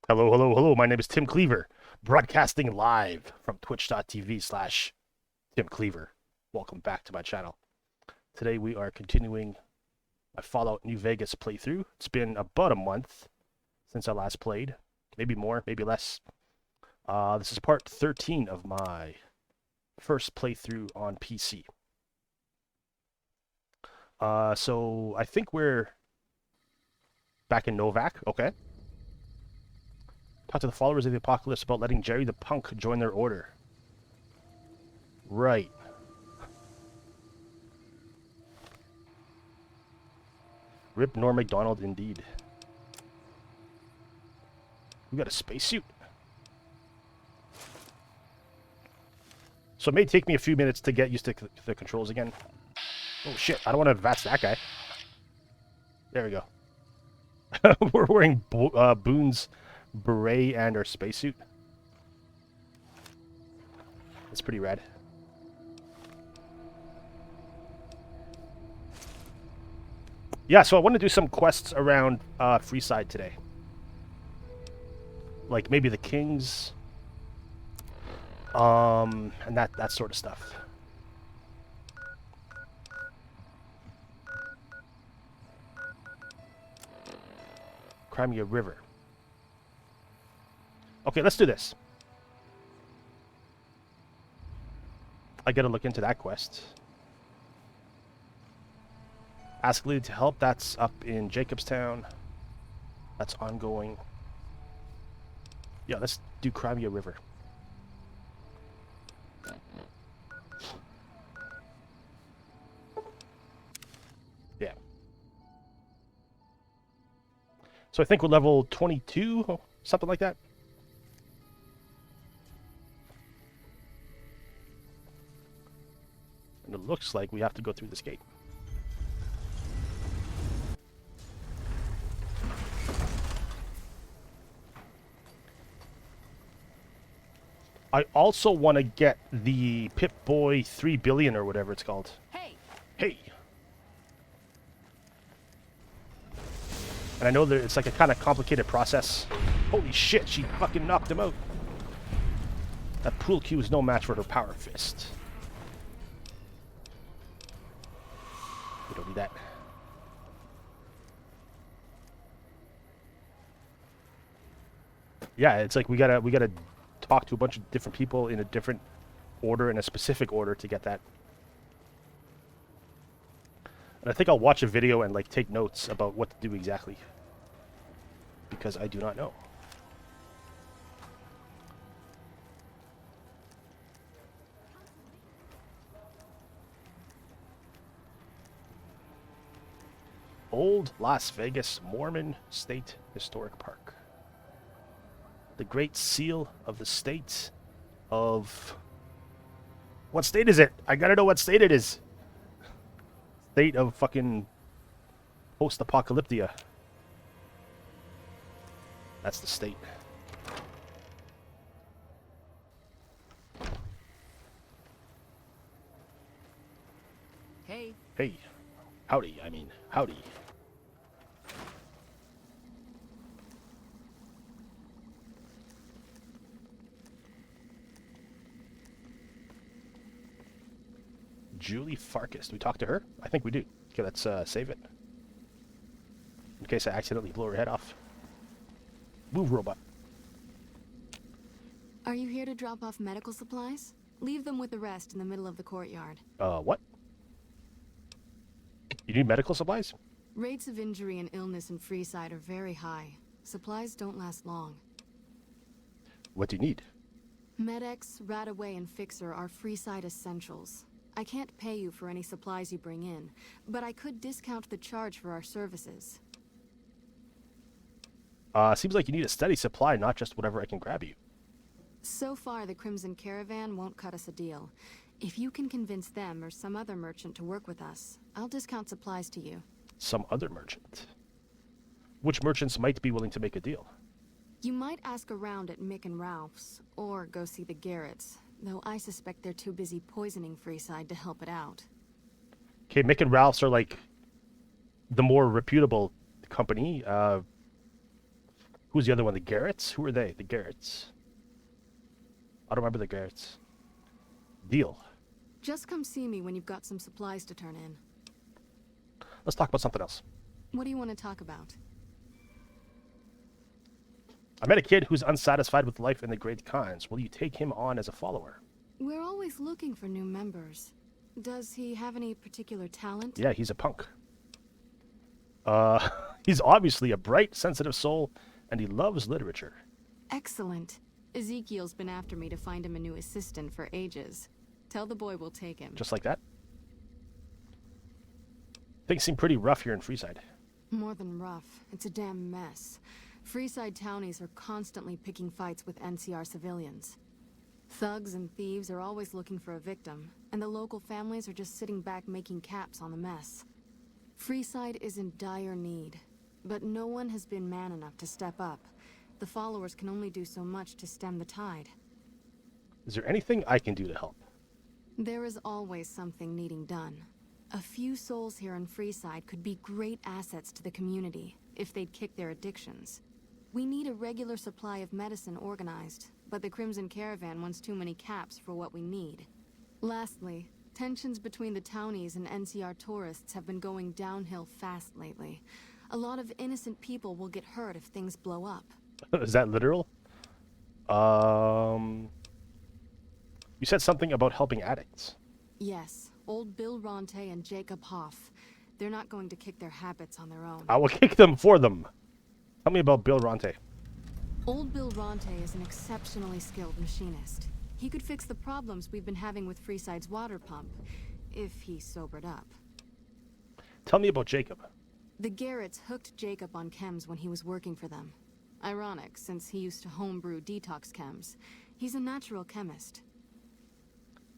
Hello, hello, hello. My name is Tim Cleaver, broadcasting live from twitch.tv/Tim Cleaver. Welcome back to my channel. Today we are continuing my Fallout New Vegas playthrough. It's been about a month since I last played. Maybe more, maybe less. This is part 13 of my first playthrough on PC. So I think we're back in Novak, okay. Talk to the followers of the Apocalypse about letting Jerry the Punk join their order. Right. Rip Norm MacDonald, indeed. We got a spacesuit. So it may take me a few minutes to get used to the controls again. Oh shit, I don't want to advance that guy. There we go. We're wearing Boone's beret and our spacesuit. That's pretty rad. Yeah, so I want to do some quests around Freeside today. Like maybe the Kings. And that sort of stuff. Crimea River. Okay, let's do this. I gotta look into that quest. Ask Lily to help. That's up in Jacobstown. That's ongoing. Yeah, let's do Crimea River. Yeah. So I think we're level 22, something like that. And it looks like we have to go through this gate. I also want to get the Pip-Boy 3 billion or whatever it's called. Hey! Hey! And I know that it's like a kind of complicated process. Holy shit, she fucking knocked him out. That pool cue is no match for her power fist. We don't need that. Yeah, it's like we gotta talk to a bunch of different people in a different order, in a specific order to get that. And I think I'll watch a video and like take notes about what to do exactly. Because I do not know. Old Las Vegas Mormon State Historic Park. The Great Seal of the State of... What state is it? I gotta know what state it is. State of fucking post-apocalyptia. That's the state. Hey! Hey. Howdy, I mean, howdy. Julie Farkas. Do we talk to her? I think we do. Okay, let's save it. In case I accidentally blow her head off. Move, robot. Are you here to drop off medical supplies? Leave them with the rest in the middle of the courtyard. What? You need medical supplies? Rates of injury and illness in Freeside are very high. Supplies don't last long. What do you need? Med-X, Radaway, and Fixer are Freeside essentials. I can't pay you for any supplies you bring in, but I could discount the charge for our services. Seems like you need a steady supply, not just whatever I can grab you. So far, the Crimson Caravan won't cut us a deal. If you can convince them or some other merchant to work with us, I'll discount supplies to you. Some other merchant? Which merchants might be willing to make a deal? You might ask around at Mick and Ralph's, or go see the Garretts, though I suspect they're too busy poisoning Freeside to help it out. Okay, Mick and Ralph's are like the more reputable company. Who's the other one? The Garretts? Who are they? The Garretts. I don't remember the Garretts. Deal. Just come see me when you've got some supplies to turn in. Let's talk about something else. What do you want to talk about? I met a kid who's unsatisfied with life in the Great Khans. Will you take him on as a follower? We're always looking for new members. Does he have any particular talent? Yeah, he's a punk. He's obviously a bright, sensitive soul, and he loves literature. Excellent. Ezekiel's been after me to find him a new assistant for ages. Tell the boy we'll take him. Just like that? Things seem pretty rough here in Freeside. More than rough. It's a damn mess. Freeside townies are constantly picking fights with NCR civilians. Thugs and thieves are always looking for a victim, and the local families are just sitting back making caps on the mess. Freeside is in dire need, but no one has been man enough to step up. The followers can only do so much to stem the tide. Is there anything I can do to help? There is always something needing done. A few souls here in Freeside could be great assets to the community if they'd kick their addictions. We need a regular supply of medicine organized, but the Crimson Caravan wants too many caps for what we need. Lastly, tensions between the townies and NCR tourists have been going downhill fast lately. A lot of innocent people will get hurt if things blow up. Is that literal? You said something about helping addicts. Yes, old Bill Ronte and Jacob Hoff. They're not going to kick their habits on their own. I will kick them for them. Tell me about Bill Ronte. Old Bill Ronte is an exceptionally skilled machinist. He could fix the problems we've been having with Freeside's water pump, if he sobered up. Tell me about Jacob. The Garretts hooked Jacob on chems when he was working for them. Ironic, since he used to homebrew detox chems. He's a natural chemist.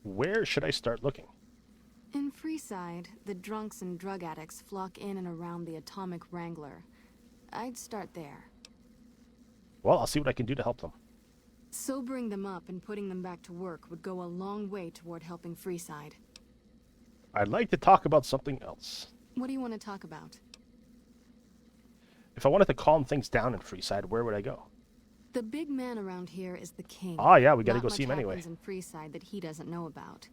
Where should I start looking? In Freeside, the drunks and drug addicts flock in and around the atomic Wrangler. I'd start there. Well, I'll see what I can do to help them. Sobering them up and putting them back to work would go a long way toward helping Freeside. I'd like to talk about something else. What do you want to talk about? If I wanted to calm things down in Freeside, where would I go? The big man around here is the king. Ah, yeah, we gotta Not go see him much anyway. happens in Freeside that he doesn't know about.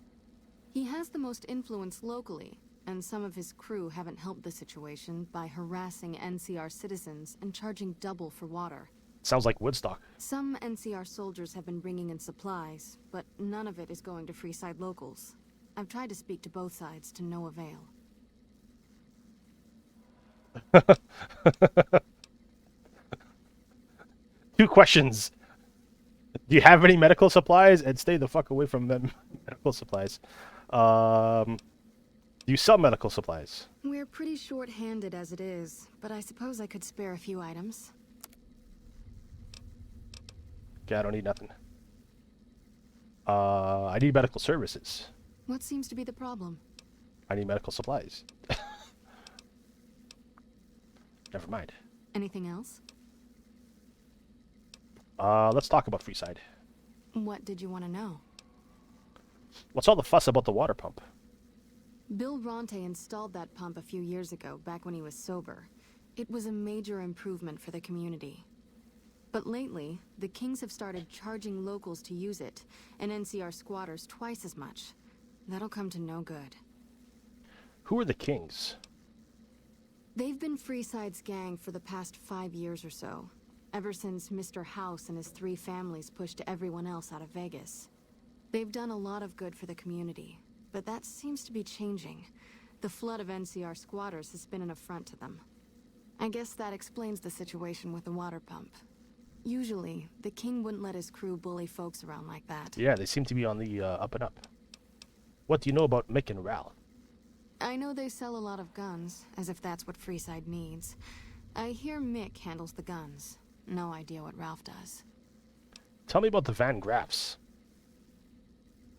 He has the most influence locally, and some of his crew haven't helped the situation by harassing NCR citizens and charging double for water. Sounds like Woodstock. Some NCR soldiers have been bringing in supplies, but none of it is going to Freeside locals. I've tried to speak to both sides to no avail. Two questions. Do you have any medical supplies? And stay the fuck away from medical supplies. Do you sell medical supplies? We're pretty short-handed as it is, but I suppose I could spare a few items. Okay, I don't need nothing. I need medical services. What seems to be the problem? I need medical supplies. Never mind. Anything else? Let's talk about Freeside. What did you want to know? What's all the fuss about the water pump? Bill Ronte installed that pump a few years ago, back when he was sober. It was a major improvement for the community. But lately, the Kings have started charging locals to use it, and NCR squatters twice as much. That'll come to no good. Who are the Kings? They've been Freeside's gang for the past 5 years or so, ever since Mr. House and his 3 families pushed everyone else out of Vegas. They've done a lot of good for the community, but that seems to be changing. The flood of NCR squatters has been an affront to them. I guess that explains the situation with the water pump. Usually, the king wouldn't let his crew bully folks around like that. Yeah, they seem to be on the up and up. What do you know about Mick and Ral? I know they sell a lot of guns, as if that's what Freeside needs. I hear Mick handles the guns. No idea what Ralph does. Tell me about the Van Graffs.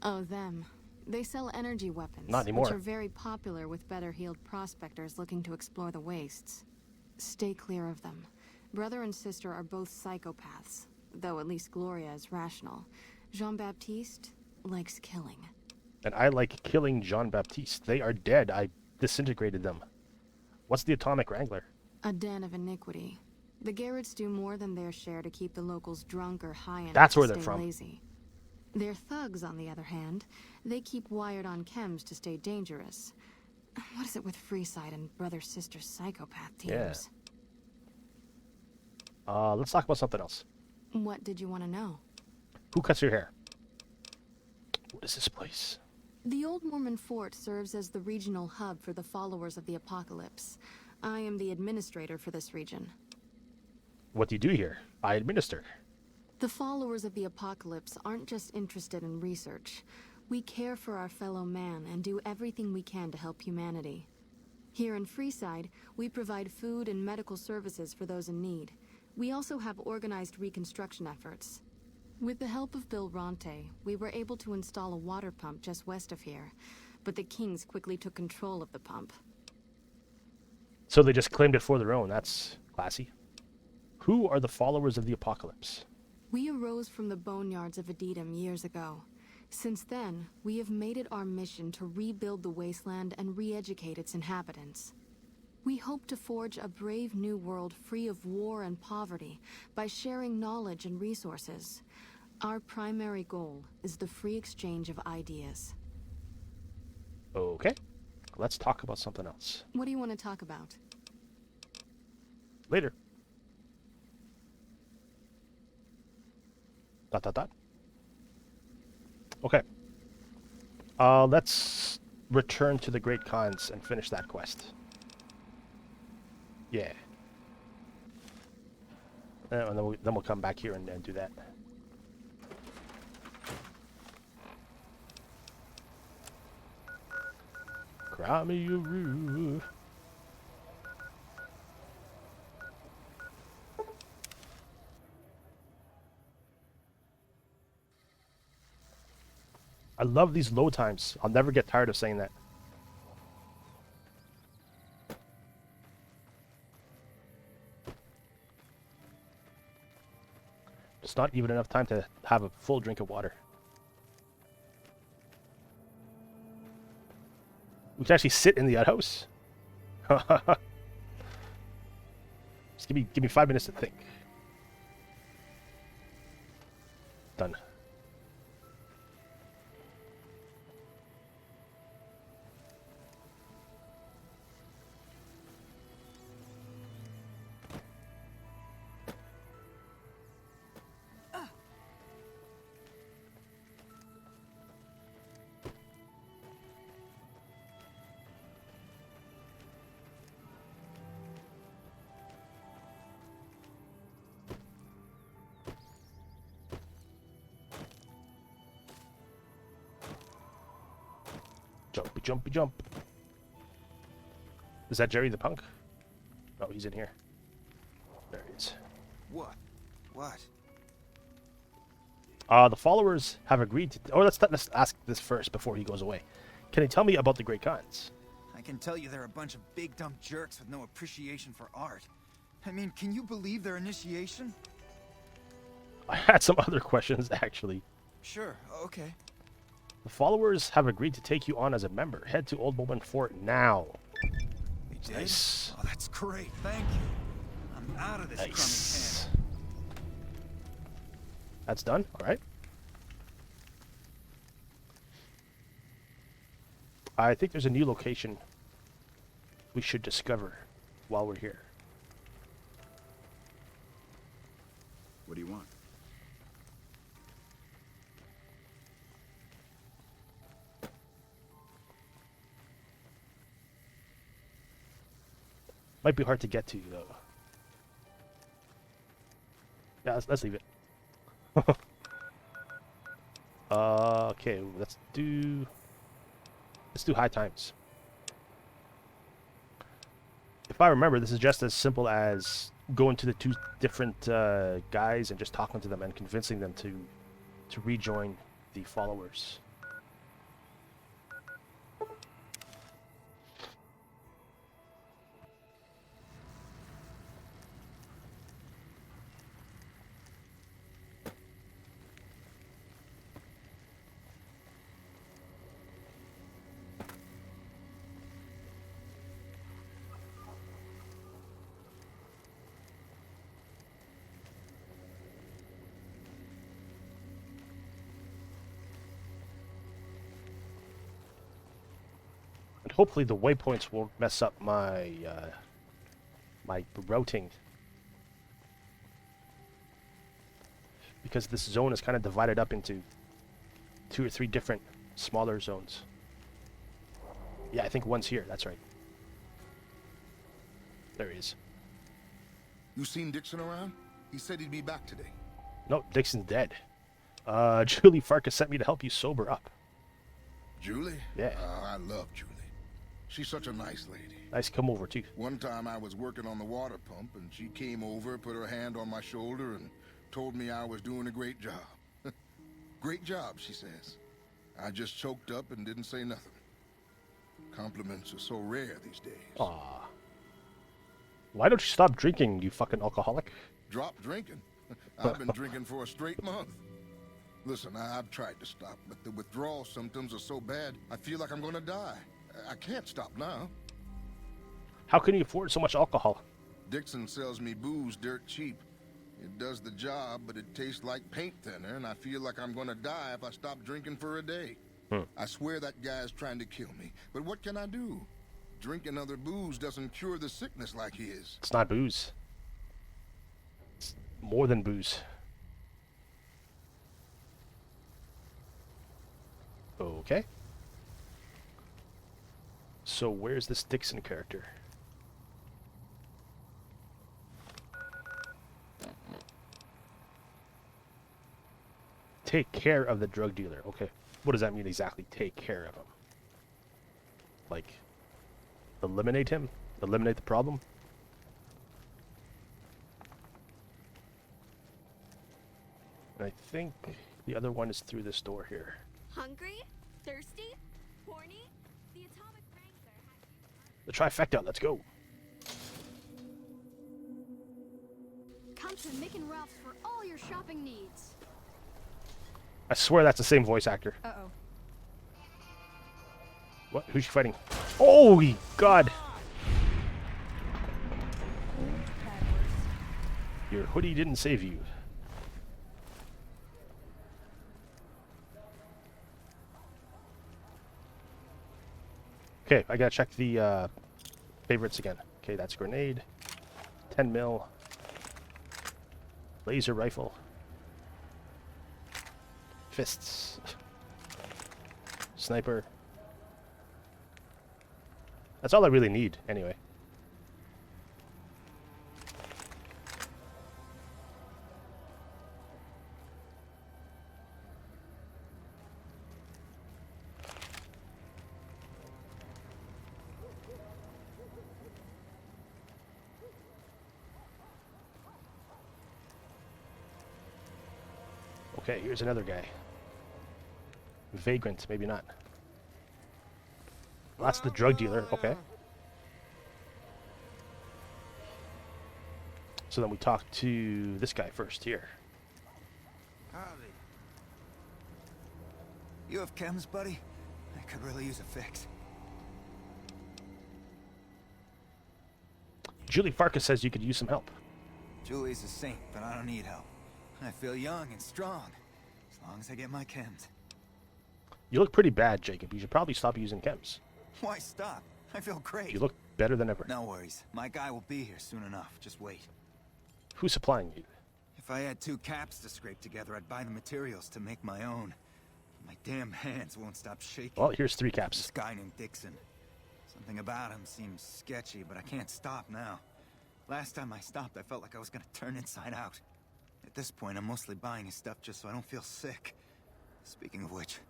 Oh, them. They sell energy weapons, Not anymore. which are very popular with better-heeled prospectors looking to explore the wastes. Stay clear of them. Brother and sister are both psychopaths, though at least Gloria is rational. Jean-Baptiste likes killing. And I like killing Jean-Baptiste. They are dead. I disintegrated them. What's the Atomic Wrangler? A den of iniquity. The Garretts do more than their share to keep the locals drunk or high enough That's to where they're stay from. lazy. Their thugs, on the other hand, they keep wired on chems to stay dangerous. What is it with Freeside and brother-sister psychopath teams? Yeah. Let's talk about something else. What did you want to know? Who cuts your hair? What is this place? The old Mormon Fort serves as the regional hub for the followers of the Apocalypse. I am the administrator for this region. What do you do here? I administer. The followers of the Apocalypse aren't just interested in research. We care for our fellow man and do everything we can to help humanity. Here in Freeside, we provide food and medical services for those in need. We also have organized reconstruction efforts. With the help of Bill Ronte, we were able to install a water pump just west of here, but the Kings quickly took control of the pump. So they just claimed it for their own. That's classy. Who are the followers of the Apocalypse? We arose from the boneyards of Edidum years ago. Since then, we have made it our mission to rebuild the wasteland and re-educate its inhabitants. We hope to forge a brave new world free of war and poverty by sharing knowledge and resources. Our primary goal is the free exchange of ideas. Okay. Let's talk about something else. What do you want to talk about? Later. ... Okay. Let's return to the Great Khans and finish that quest. Yeah. And then we'll come back here and do that. Crimea River. I love these load times. I'll never get tired of saying that. It's not even enough time to have a full drink of water. We can actually sit in the outhouse. Just give me 5 minutes to think. Done. Jumpy, jumpy, jump. Is that Jerry the Punk? Oh, he's in here. There he is. What? What? The followers have agreed to... Oh, let's ask this first before he goes away. Can you tell me about the Great Khans? I can tell you they're a bunch of big dumb jerks with no appreciation for art. I mean, can you believe their initiation? I had some other questions, actually. Sure, okay. The followers have agreed to take you on as a member. Head to Old Mormon Fort now. They did? Nice. Oh, that's great, thank you. I'm out of this Nice. crummy That's done? Alright. I think there's a new location we should discover while we're here. What do you want? Might be hard to get to, though. Yeah, let's leave it. Okay, let's do high times. If I remember, this is just as simple as going to the two different guys and just talking to them and convincing them to rejoin the followers. hopefully the waypoints won't mess up my my routing, because this zone is kind of divided up into 2 or 3 different smaller zones. Yeah, I think one's here. That's right. There he is. You seen Dixon around? He said he'd be back today. No, Dixon's dead. Julie Farkas sent me to help you sober up. Julie? Yeah. I love Julie. She's such a nice lady. Nice to come over, too. One time I was working on the water pump, and she came over, put her hand on my shoulder, and told me I was doing a great job. Great job, she says. I just choked up and didn't say nothing. Compliments are so rare these days. Aw. Why don't you stop drinking, you fucking alcoholic? Drop drinking? I've been drinking for a straight month. Listen, I've tried to stop, but the withdrawal symptoms are so bad, I feel like I'm gonna die. I can't stop now. How can you afford so much alcohol? Dixon sells me booze dirt cheap. It does the job, but it tastes like paint thinner, and I feel like I'm gonna die if I stop drinking for a day. I swear that guy's trying to kill me, but what can I do? Drinking other booze doesn't cure the sickness like his. It's not booze. It's more than booze. Okay. So where's this Dixon character? Take care of the drug dealer. Okay. What does that mean exactly? Take care of him. Like, eliminate him? Eliminate the problem? And I think the other one is through this door here. Hungry? Thirsty? Horny? The atomic Wrangler has The trifecta, let's go. come to Mick and Ralph's for all your shopping needs. I swear that's the same voice actor. Uh-oh. What? Who's she fighting? Holy God! Your hoodie didn't save you. Okay, I gotta check the favorites again. Okay, that's grenade, 10 mil, laser rifle, fists, sniper. That's all I really need, anyway. Okay, here's another guy. Vagrant, maybe not. Well, that's the drug dealer, okay. So then we talk to this guy first here. Howdy. You have chems, buddy? I could really use a fix. Julie Farkas says you could use some help. Julie's a saint, but I don't need help. I feel young and strong, as long as I get my chems. You look pretty bad, Jacob. You should probably stop using chems. Why stop? I feel great. You look better than ever. No worries. My guy will be here soon enough. Just wait. Who's supplying you? If I had 2 caps to scrape together, I'd buy the materials to make my own. My damn hands won't stop shaking. Well, here's 3 This caps. guy named Dixon. Something about him seems sketchy, but I can't stop now. Last time I stopped, I felt like I was gonna turn inside out. At this point, I'm mostly buying his stuff just so I don't feel sick. Speaking of which,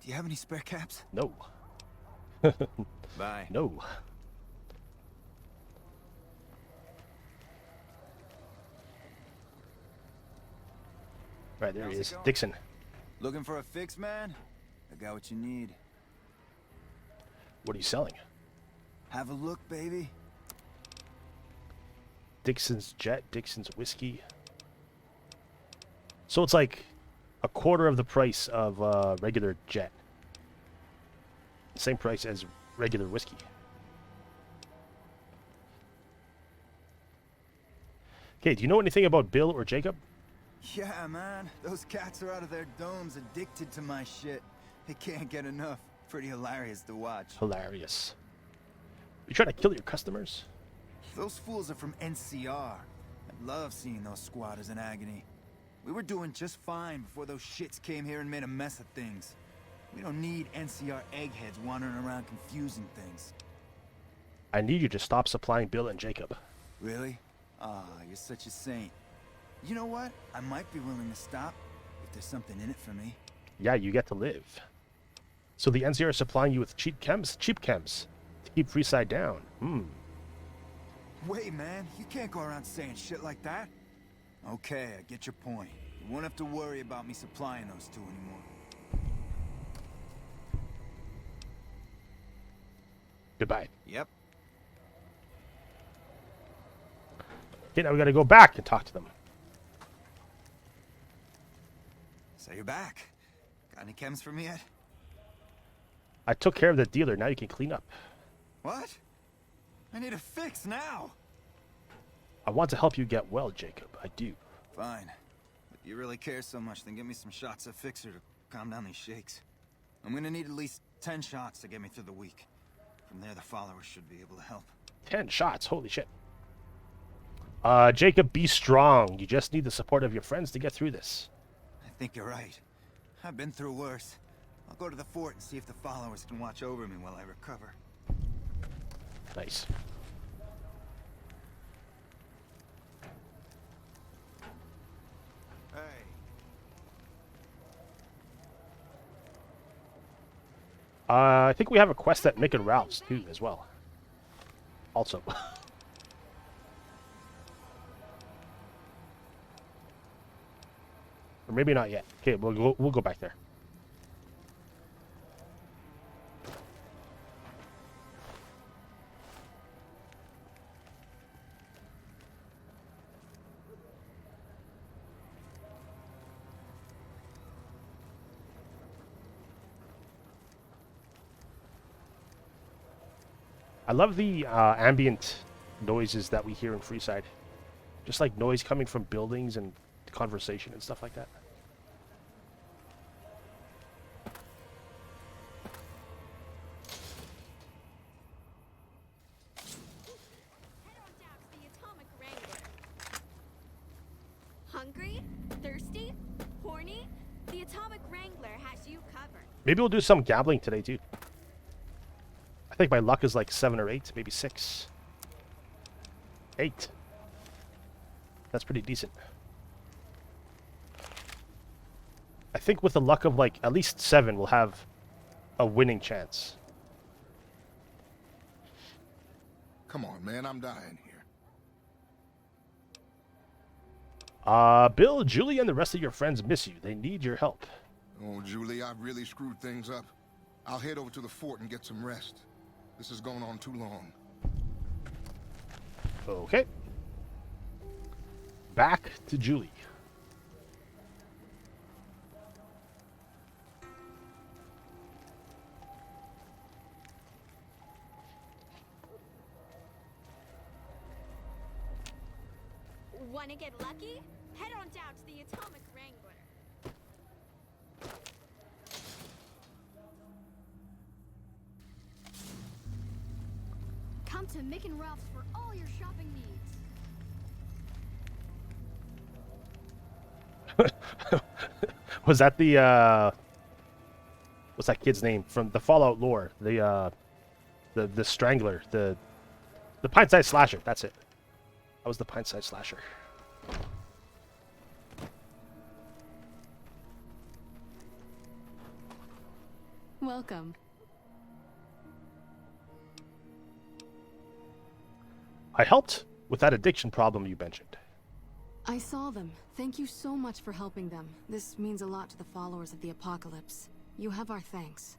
do you have any spare caps? No. Bye. No. Right, there he How's it is. going? Dixon. Looking for a fix, man? I got what you need. What are you selling? Have a look, baby. Dixon's Jet, Dixon's Whiskey. So it's like a quarter of the price of regular Jet. Same price as regular whiskey. Okay, do you know anything about Bill or Jacob? Yeah, man. Those cats are out of their domes addicted to my shit. They can't get enough. pretty hilarious to watch. Hilarious. You trying to kill your customers? Those fools are from NCR. I love seeing those squatters in agony. We were doing just fine before those shits came here and made a mess of things. We don't need NCR eggheads wandering around confusing things. I need you to stop supplying Bill and Jacob. Really? Ah, you're such a saint. You know what? I might be willing to stop if there's something in it for me. Yeah, you get to live. So the NCR are supplying you with cheap chems to keep Freeside down. Wait, man, you can't go around saying shit like that. Okay, I get your point. You won't have to worry about me supplying those two anymore. Goodbye. Yep. Okay, now we gotta go back and talk to them. So you're back. Got any chems for me yet? I took care of the dealer, now you can clean up. What? I need a fix now. I want to help you get well, Jacob. I do. Fine. If you really care so much, then give me some shots of Fixer to calm down these shakes. I'm gonna need at least 10 shots to get me through the week. From there, the followers should be able to help. 10 shots, holy shit. Jacob, be strong. You just need the support of your friends to get through this. I think you're right. I've been through worse. I'll go to the fort and see if the followers can watch over me while I recover. Nice. Hey. I think we have a quest at Mick and Ralph's too, as well. Also. Or maybe not yet. Okay, we'll go back there. I love the ambient noises that we hear in Freeside. Just like noise coming from buildings and conversation and stuff like that. Head on down to the Atomic Wrangler. Hungry? Thirsty? Horny? The Atomic Wrangler has you covered. Maybe we'll do some gambling today too. I think my luck is like 7 or 8, maybe 6. 8. That's pretty decent. I think with the luck of like at least 7, we'll have a winning chance. Come on, man, I'm dying here. Bill, Julie, and the rest of your friends miss you. They need your help. Oh, Julie, I've really screwed things up. I'll head over to the fort and get some rest. This has gone on too long. Okay. Back to Julie. Wanna get lucky? Head on down to the Atomic Wrangler. Come to Mick and Ralph's for all your shopping needs. Was that the what's that kid's name from the Fallout lore? The Strangler, the pint-sized slasher. That's it. That was the pint-sized slasher. Welcome. I helped with that addiction problem you mentioned. I saw them. Thank you so much for helping them. This means a lot to the followers of the apocalypse. You have our thanks.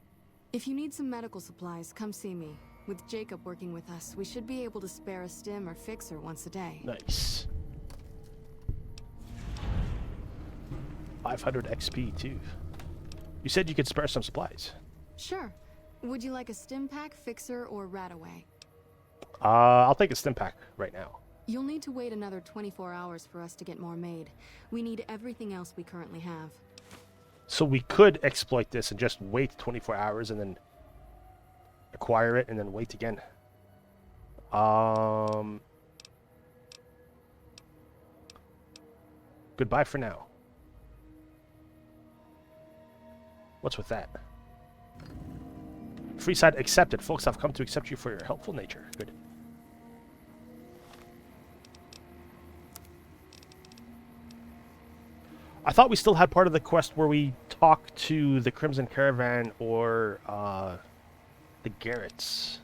If you need some medical supplies, come see me. With Jacob working with us, we should be able to spare a stim or fixer once a day. Nice. 500 XP too. You said you could spare some supplies. Sure. Would you like a stim pack, fixer, or rataway? I'll take a stim pack right now. You'll need to wait another 24 hours for us to get more made. We need everything else we currently have. So we could exploit this and just wait 24 hours and then acquire it, and then wait again. Goodbye for now. What's with that? Free side accepted. Folks have come to accept you for your helpful nature. Good. I thought we still had part of the quest where we talk to the Crimson Caravan or the Garretts.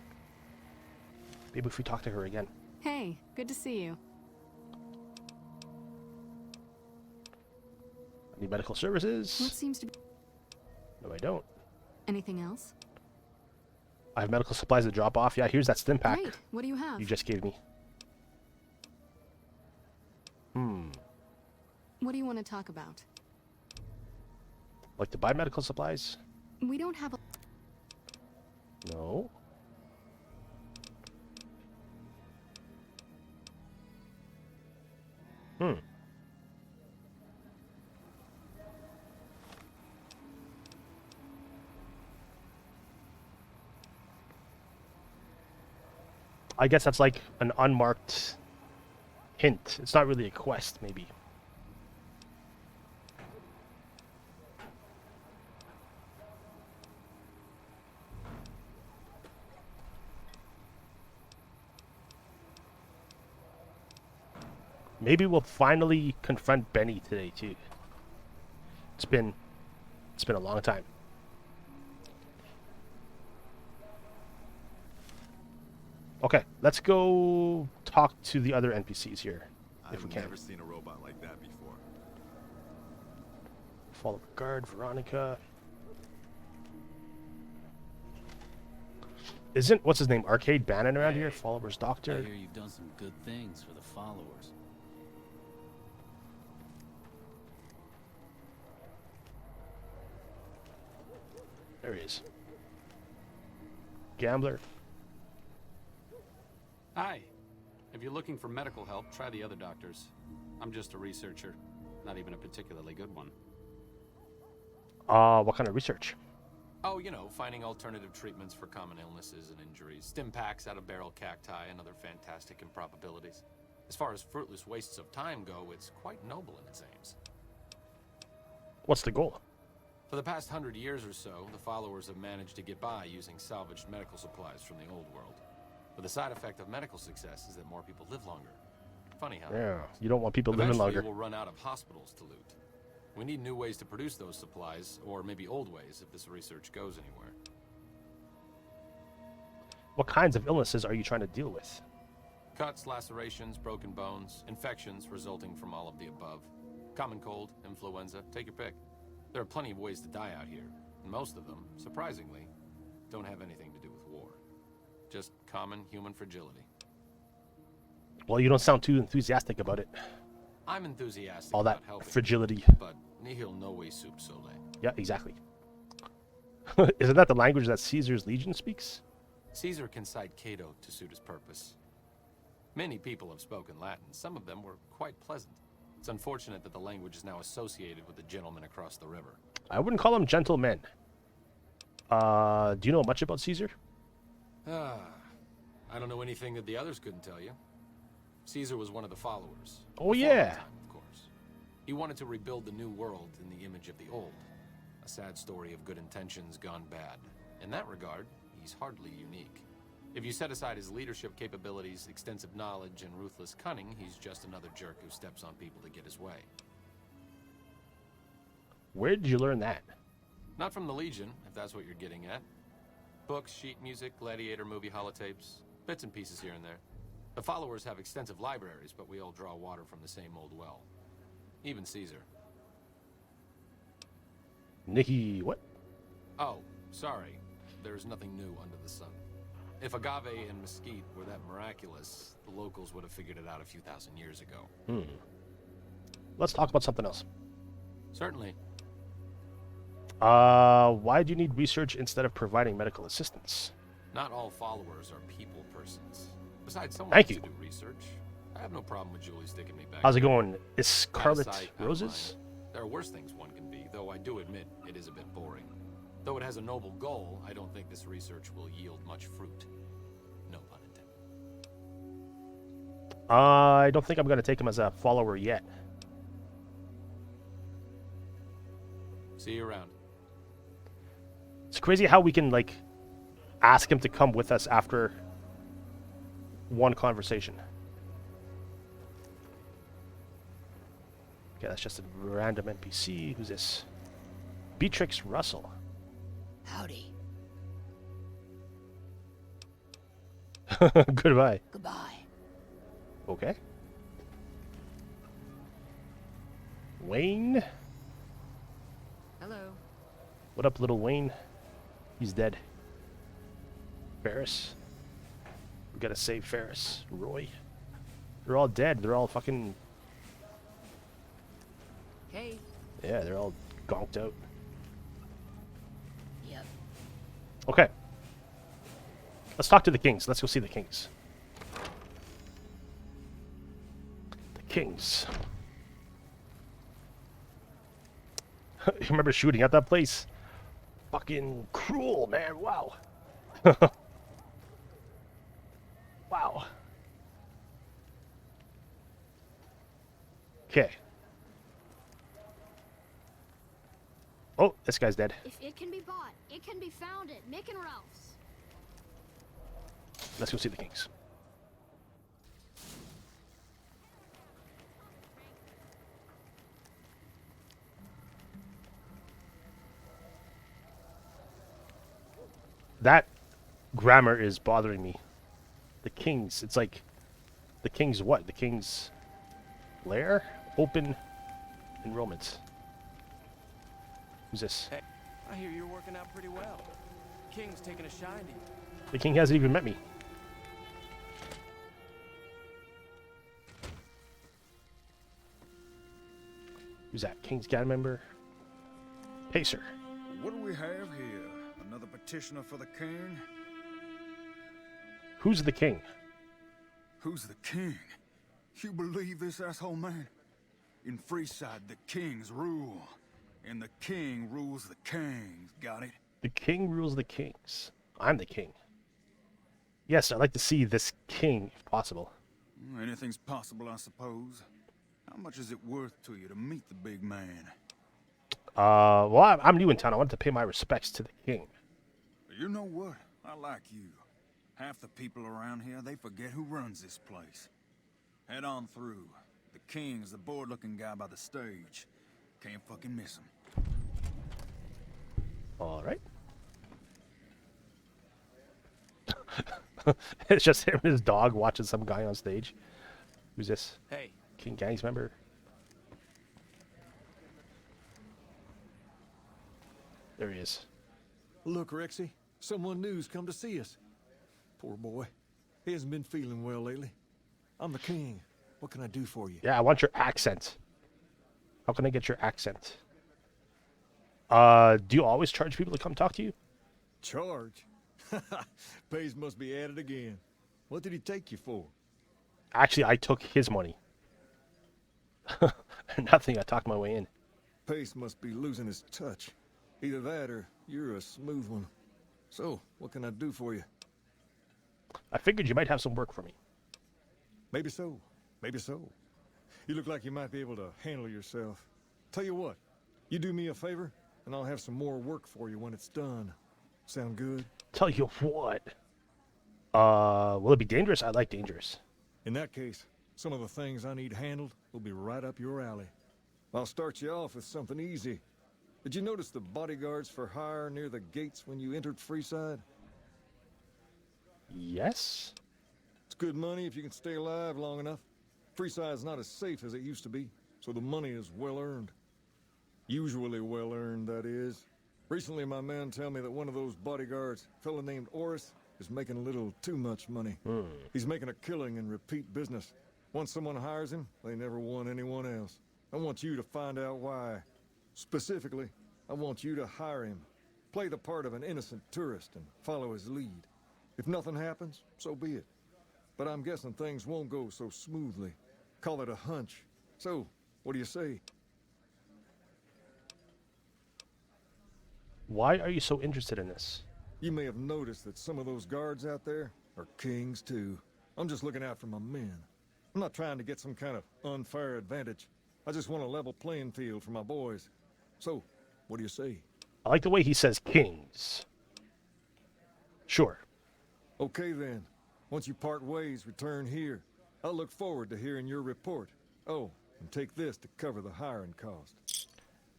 Maybe if we talk to her again. Hey, good to see you. Need medical services? What seems to be... No, I don't. Anything else? I have medical supplies to drop off. Yeah, here's that stim pack Great. What do you have? you just gave me. What do you want to talk about? Like to buy medical supplies? We don't have a... No. I guess that's like an unmarked hint. It's not really a quest, maybe. Maybe we'll finally confront Benny today too. It's been a long time. Okay, let's go talk to the other NPCs here, if we can. I've never seen a robot like that before. Follow guard, Veronica. Isn't what's his name, Arcade Bannon around here? Followers I Doctor. hear you've done some good things for the followers. There he is. Gambler. Hi. If you're looking for medical help, try the other doctors. I'm just a researcher, not even a particularly good one. What kind of research? Oh, you know, finding alternative treatments for common illnesses and injuries, stim packs out of barrel cacti, and other fantastic improbabilities. As far as fruitless wastes of time go, it's quite noble in its aims. What's the goal? For the past 100 years or so, the followers have managed to get by using salvaged medical supplies from the old world. But the side effect of medical success is that more people live longer. Funny how that Yeah, works. you don't want people living Eventually, longer. we'll run out of hospitals to loot. We need new ways to produce those supplies, or maybe old ways if this research goes anywhere. What kinds of illnesses are you trying to deal with? Cuts, lacerations, broken bones, infections resulting from all of the above. Common cold, influenza, take your pick. There are plenty of ways to die out here, and most of them, surprisingly, don't have anything to do with war. Just common human fragility. Well, you don't sound too enthusiastic about it. I'm enthusiastic All that about helping, fragility. but nihil novi sub sole. Yeah, exactly. Isn't that the language that Caesar's legion speaks? Caesar can cite Cato to suit his purpose. Many people have spoken Latin. Some of them were quite pleasant. It's unfortunate that the language is now associated with the gentlemen across the river. I wouldn't call them gentlemen. Do you know much about Caesar? I don't know anything that the others couldn't tell you. Caesar was one of the followers. Oh, Before yeah. our time, of course. He wanted to rebuild the new world in the image of the old. A sad story of good intentions gone bad. In that regard, he's hardly unique. If you set aside his leadership capabilities, extensive knowledge, and ruthless cunning, he's just another jerk who steps on people to get his way. Where did you learn that? Not from the Legion, if that's what you're getting at. Books, sheet music, gladiator movie holotapes, bits and pieces here and there. The followers have extensive libraries, but we all draw water from the same old well. Even Caesar. Nikki, what? Oh, sorry. There's nothing new under the sun. If agave and mesquite were that miraculous, the locals would have figured it out a few thousand years ago. Let's talk about something else. Certainly. Why do you need research instead of providing medical assistance? Not all followers are people persons. Besides, someone Thank has you. to do research. I have no problem with Julie sticking me back. How's it there. going? Is Scarlet Out of sight, out of Roses? mind. There are worse things one can be, though I do admit it is a bit boring. Though it has a noble goal, I don't think this research will yield much fruit. No pun intended. I don't think I'm going to take him as a follower yet. See you around. It's crazy how we can, like, ask him to come with us after one conversation. Okay, that's just a random NPC. Who's this? Beatrix Russell. Howdy. Goodbye. Goodbye. Okay. Wayne. Hello. What up, little Wayne? He's dead. Ferris. We gotta save Ferris. Roy. They're all dead. They're all fucking... Hey. Yeah, they're all gonked out. Yep. Okay. Let's talk to the kings. Let's go see the kings. The kings. You remember shooting at that place? Fucking cruel, man. Wow. Wow. Okay. Oh, this guy's dead. If it can be bought, it can be found at Mick and Ralph's. Let's go see the kings. That grammar is bothering me. The kings. It's like... The king's what? The king's lair? Open enrollment. Who's this? Hey, I hear you're working out pretty well. King's taking a shine to you. The king hasn't even met me. Who's that? King's gang member? Pacer. What do we have here? Another petitioner for the king? Who's the king? Who's the king? You believe this, asshole man? In Freeside, the kings rule. And the king rules the kings. Got it? The king rules the kings. I'm the king. Yes, I'd like to see this king, if possible. Anything's possible, I suppose. How much is it worth to you to meet the big man? Well, I'm new in town. I wanted to pay my respects to the king. You know what? I like you. Half the people around here, they forget who runs this place. Head on through. The king's the bored-looking guy by the stage. Can't fucking miss him. All right. It's just him and his dog watching some guy on stage. Who's this? Hey. King Gang's member? There he is. Look, Rexy, someone new's come to see us. Poor boy. He hasn't been feeling well lately. I'm the king. What can I do for you? Yeah, I want your accent. How can I get your accent? Do you always charge people to come talk to you? Charge? Pays must be added again. What did he take you for? Actually, I took his money. Nothing, I talked my way in. Pace must be losing his touch. Either that or you're a smooth one. So, what can I do for you? I figured you might have some work for me. Maybe so. Maybe so. You look like you might be able to handle yourself. Tell you what, you do me a favor, and I'll have some more work for you when it's done. Sound good? Tell you what. Will it be dangerous? I like dangerous. In that case, some of the things I need handled will be right up your alley. I'll start you off with something easy. Did you notice the bodyguards for hire near the gates when you entered Freeside? Yes. It's good money if you can stay alive long enough. Freeside's not as safe as it used to be, so the money is well earned. Usually well earned, that is. Recently, my men tell me that one of those bodyguards, a fella named Oris, is making a little too much money. He's making a killing in repeat business. Once someone hires him, they never want anyone else. I want you to find out why. Specifically, I want you to hire him. Play the part of an innocent tourist and follow his lead. If nothing happens, so be it. But I'm guessing things won't go so smoothly. Call it a hunch. So, what do you say? Why are you so interested in this? You may have noticed that some of those guards out there are kings too. I'm just looking out for my men. I'm not trying to get some kind of unfair advantage. I just want a level playing field for my boys. So, what do you say? I like the way he says kings. Sure. Okay then. Once you part ways, return here. I'll look forward to hearing your report. Oh, and take this to cover the hiring cost.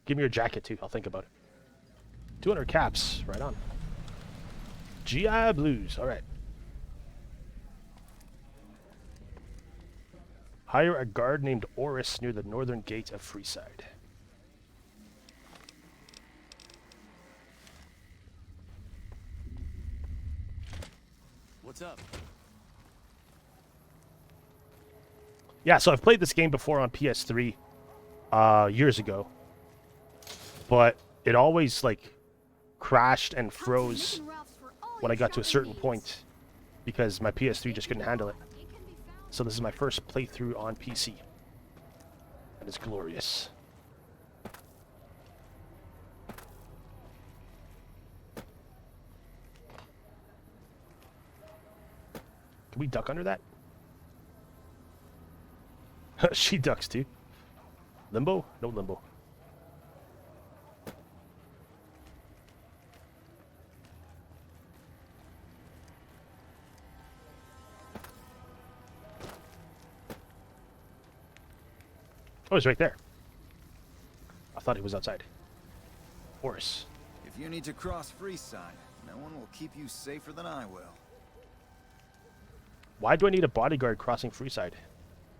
Give me your jacket too. I'll think about it. 200 caps. Right on. GI Blues. All right. Hire a guard named Oris near the northern gate of Freeside. What's up? Yeah, so I've played this game before on PS3 years ago, but it always like crashed and froze when I got to a certain point because my PS3 just couldn't handle it. So this is my first playthrough on PC, and it's glorious. Can we duck under that? She ducks too. Limbo? No limbo. Oh, he's right there. I thought he was outside. Horse. If you need to cross Freeside, no one will keep you safer than I will. Why do I need a bodyguard crossing Freeside?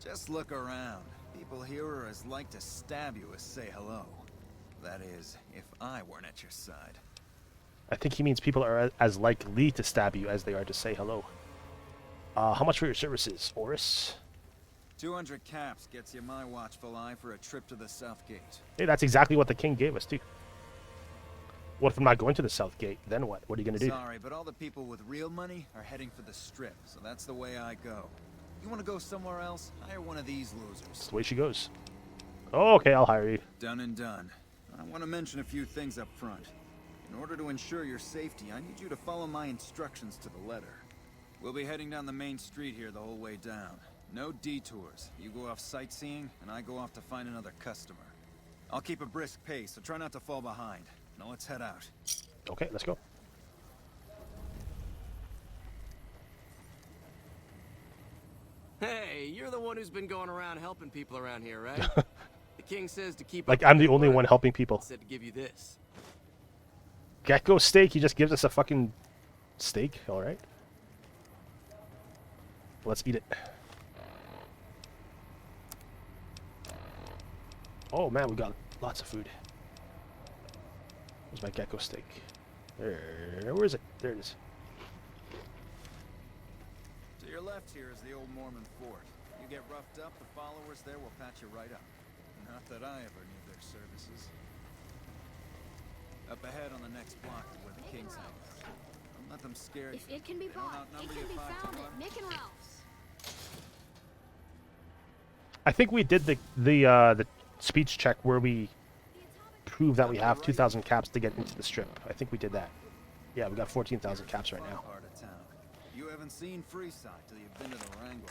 Just look around. People here are as like to stab you as say hello. That is, if I weren't at your side. I think he means people are as likely to stab you as they are to say hello. How much for your services, Oris? 200 caps gets you my watchful eye for a trip to the South Gate. Hey, that's exactly what the king gave us, too. What if I'm not going to the South Gate? Then what? What are you going to do? Sorry, but all the people with real money are heading for the Strip, so that's the way I go. You want to go somewhere else? Hire one of these losers. That's the way she goes. Oh, okay, I'll hire you. Done and done. I want to mention a few things up front. In order to ensure your safety, I need you to follow my instructions to the letter. We'll be heading down the main street here the whole way down. No detours. You go off sightseeing, and I go off to find another customer. I'll keep a brisk pace, so try not to fall behind. Now let's head out. Okay, let's go. Hey, you're the one who's been going around helping people around here, right? The king says to keep like up I'm the with only work. one helping people. Said to give you this. Gecko steak, he just gives us a fucking steak, alright. Let's eat it. Oh man, we got lots of food. Where's my gecko steak? There, where is it? There it is. To your left here is the old Mormon Fort. You get roughed up, the followers there will patch you right up. Not that I ever need their services. Up ahead on the next block is where the king's house. Don't let them scare you. If it can be They don't bought, it outnumber can you be 5 to found 1. at Mick and Ralph's. I think we did the speech check where we prove that we have 2,000 caps to get into the strip. I think we did that. Yeah, we got 14,000 caps right now. Part of town. You haven't seen Freeside till you've been to the Wrangler.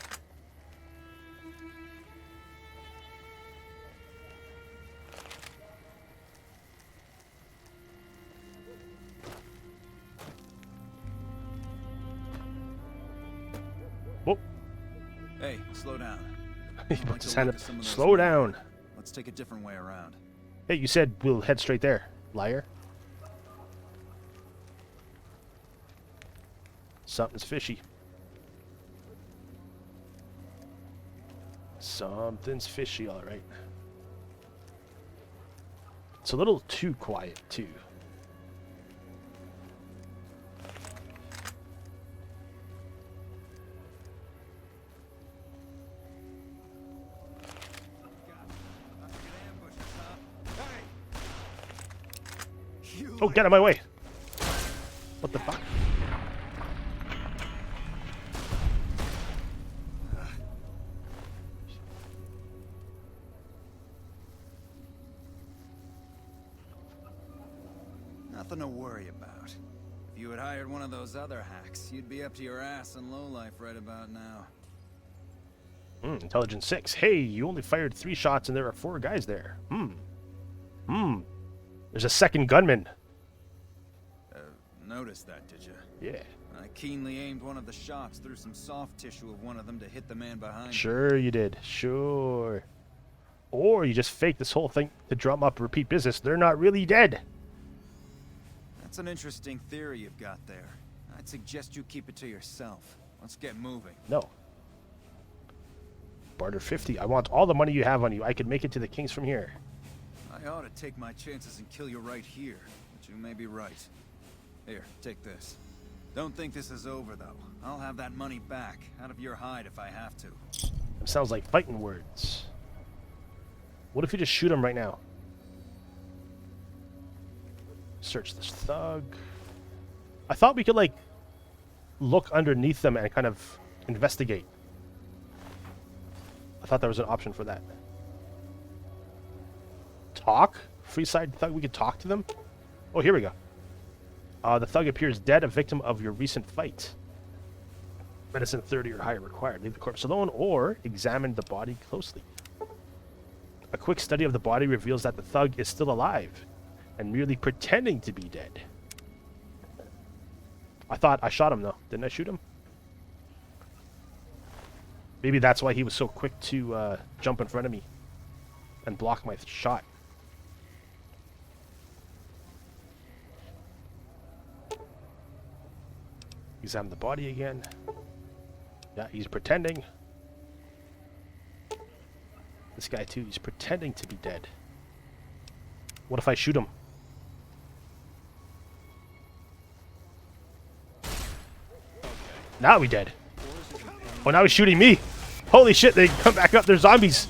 Whoa. Hey, slow down. He I'd like puts to his hand look up. at some of those Slow men. down. Let's take a different way around. Hey, you said we'll head straight there, liar. Something's fishy. Something's fishy, all right. It's a little too quiet, too. Oh, get out of my way! What the fuck? Nothing to worry about. If you had hired one of those other hacks, you'd be up to your ass in lowlife right about now. Intelligence 6. Hey, you only fired 3 shots and there are 4 guys there. There's a second gunman. Noticed that, did you? Yeah. I keenly aimed one of the shots through some soft tissue of one of them to hit the man behind. Sure you did. Sure. Or you just faked this whole thing to drum up repeat business. They're not really dead. That's an interesting theory you've got there. I'd suggest you keep it to yourself. Let's get moving. No. Barter 50. I want all the money you have on you. I could make it to the Kings from here. I ought to take my chances and kill you right here, but you may be right. Here, take this. Don't think this is over, though. I'll have that money back, out of your hide if I have to. That sounds like fighting words. What if you just shoot him right now? Search this thug. I thought we could, like, look underneath them and kind of investigate. I thought there was an option for that. Talk? Freeside thug, we could talk to them? Oh, here we go. The thug appears dead, a victim of your recent fight. Medicine 30 or higher required. Leave the corpse alone or examine the body closely. A quick study of the body reveals that the thug is still alive and merely pretending to be dead. I thought I shot him, though. Didn't I shoot him? Maybe that's why he was so quick to jump in front of me and block my shot. Examine the body again. Yeah, he's pretending. This guy, too, he's pretending to be dead. What if I shoot him? Now he's dead. Oh, now he's shooting me. Holy shit, they come back up. They're zombies.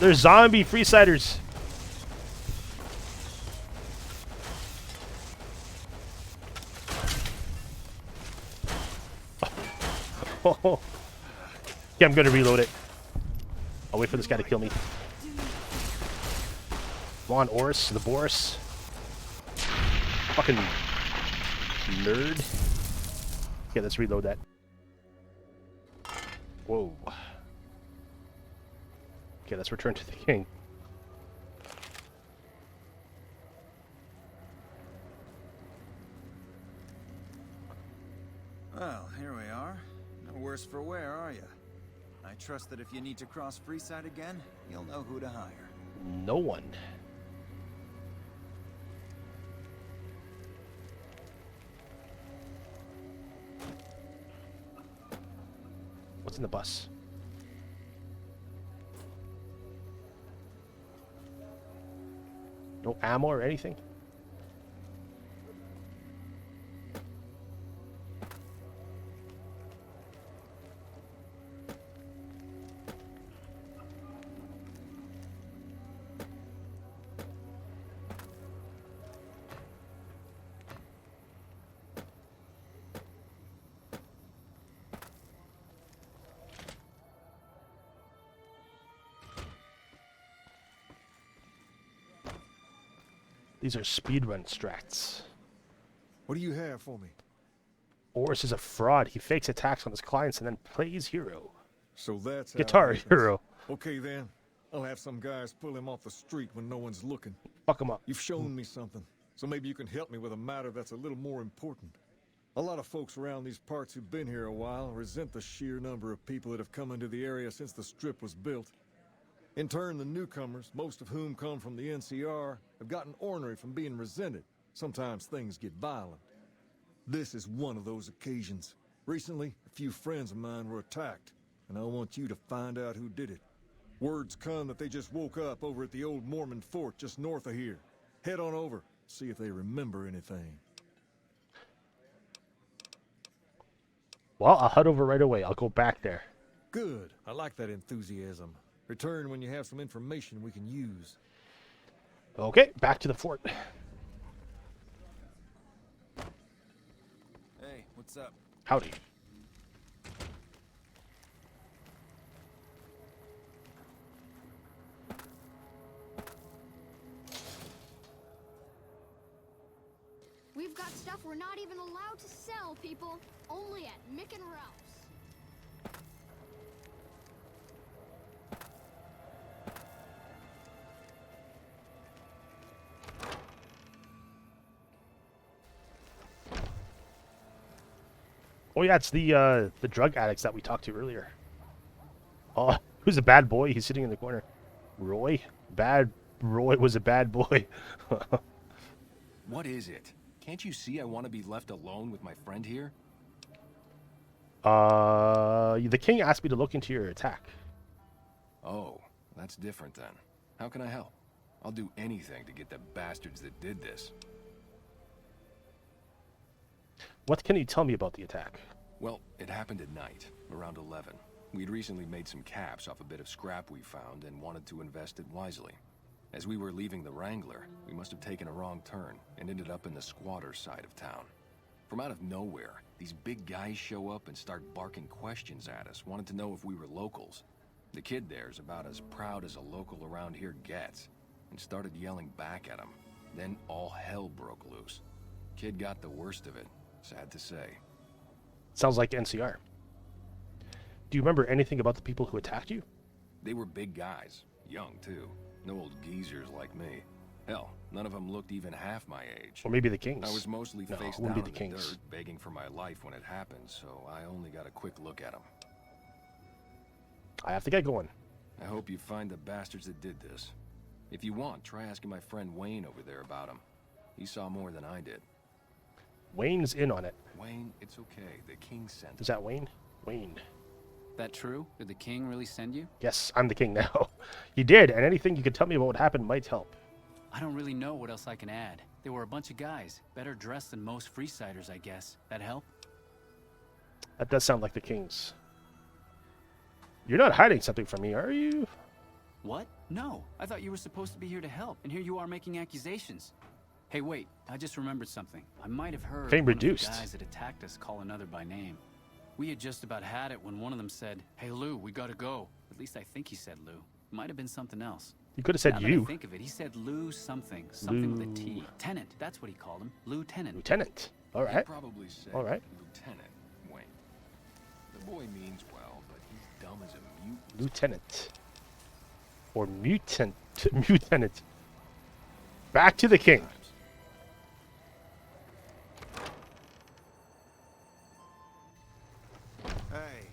They're zombie freesiders. Oh. Yeah, I'm going to reload it. I'll wait for this guy to kill me. Come on, Oris, the Boris. Fucking nerd. Okay, let's reload that. Whoa. Okay, let's return to the king. Well, here we are. No worse for wear, are you? I trust that if you need to cross Freeside again, you'll know who to hire. No one. What's in the bus? No ammo or anything? These are speedrun strats. What do you have for me? Oris is a fraud. He fakes attacks on his clients and then plays hero. So that's how Guitar it happens. hero. Okay then. I'll have some guys pull him off the street when no one's looking. Fuck him up. You've shown me something, so maybe you can help me with a matter that's a little more important. A lot of folks around these parts who've been here a while resent the sheer number of people that have come into the area since the strip was built. In turn, the newcomers, most of whom come from the NCR, have gotten ornery from being resented. Sometimes things get violent. This is one of those occasions. Recently, a few friends of mine were attacked, and I want you to find out who did it. Word's come that they just woke up over at the old Mormon Fort just north of here. Head on over, see if they remember anything. Well, I'll head over right away. I'll go back there. Good. I like that enthusiasm. Return when you have some information we can use. Okay, back to the fort. Hey, what's up? Howdy. We've got stuff we're not even allowed to sell, people. Only at Mick and Ralph's. Oh yeah, it's the drug addicts that we talked to earlier. Oh, who's a bad boy? He's sitting in the corner. Roy? Roy was a bad boy. What is it? Can't you see I want to be left alone with my friend here? The king asked me to look into your attack. Oh, that's different then. How can I help? I'll do anything to get the bastards that did this. What can you tell me about the attack? Well, it happened at night, around 11. We'd recently made some caps off a bit of scrap we found and wanted to invest it wisely. As we were leaving the Wrangler, we must have taken a wrong turn and ended up in the squatter side of town. From out of nowhere, these big guys show up and start barking questions at us, wanted to know if we were locals. The kid there's about as proud as a local around here gets, and started yelling back at him. Then all hell broke loose. Kid got the worst of it, sad to say. Sounds like NCR. Do you remember anything about the people who attacked you? They were big guys, young too. No old geezers like me. Hell, none of them looked even half my age. Or maybe the Kings. I was mostly No, face it wouldn't down be in the the Kings. dirt, begging for my life when it happened, so I only got a quick look at them. I have to get going. I hope you find the bastards that did this. If you want, try asking my friend Wayne over there about him. He saw more than I did. Wayne's in on it. Wayne, it's okay. The king sent Is that Wayne? Wayne. That true? Did the king really send you? Yes, I'm the king now. He did, and anything you could tell me about what happened might help. I don't really know what else I can add. They were a bunch of guys, better dressed than most Freesiders, I guess. That help? That does sound like the Kings. You're not hiding something from me, are you? What? No, I thought you were supposed to be here to help, and here you are making accusations. Hey, wait, I just remembered something. I might have heard Fame one of the reduced. guys that attacked us call another by name. We had just about had it when one of them said, "Hey Lou, we gotta go." At least I think he said Lou. Might have been something else. You could have said Now that you. I think of it, he said Lou something with a T. Tenant, that's what he called him. Lieutenant. Lieutenant. All He right. probably said All right. Lieutenant Wayne. The boy means well, but he's dumb as a mutant. Lieutenant. Or mutant. Mutant. Back to the king. Hey.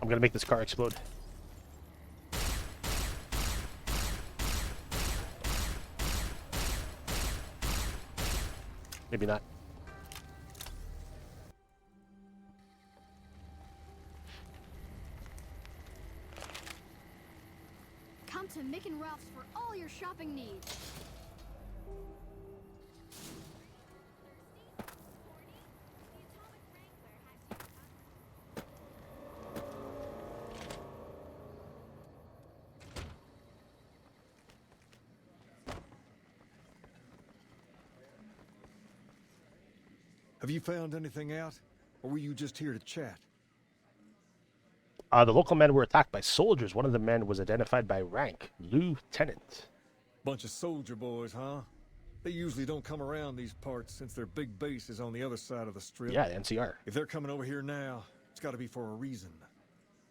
I'm gonna make this car explode. Maybe not. Come to Mick and Ralph's for all your shopping needs. Have you found anything out? Or were you just here to chat? The local men were attacked by soldiers. One of the men was identified by rank, Lieutenant. Bunch of soldier boys, huh? They usually don't come around these parts since their big base is on the other side of the strip. Yeah, the NCR. If they're coming over here now, it's got to be for a reason.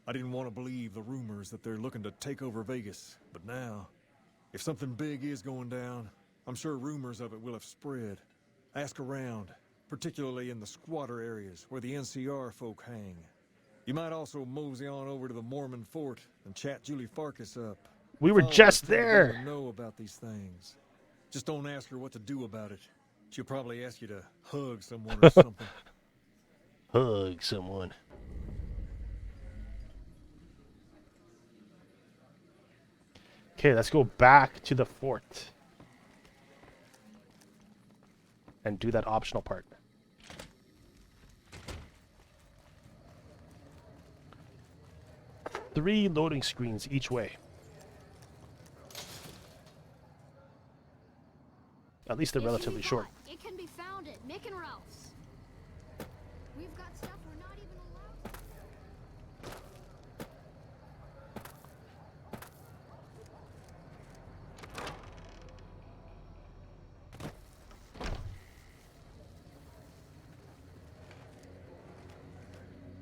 I didn't want to believe the rumors that they're looking to take over Vegas, but now, if something big is going down, I'm sure rumors of it will have spread. Ask around, particularly in the squatter areas where the NCR folk hang. You might also mosey on over to the Mormon Fort and chat Julie Farkas up. We were Followers just tend to be able there. to know about these things. Just don't ask her what to do about it. She'll probably ask you to hug someone or something. Hug someone. Okay, let's go back to the fort. And do that optional part. Three loading screens each way. At least they're relatively short. It can be found at Mick and Ralph's. We've got stuff we're not even allowed.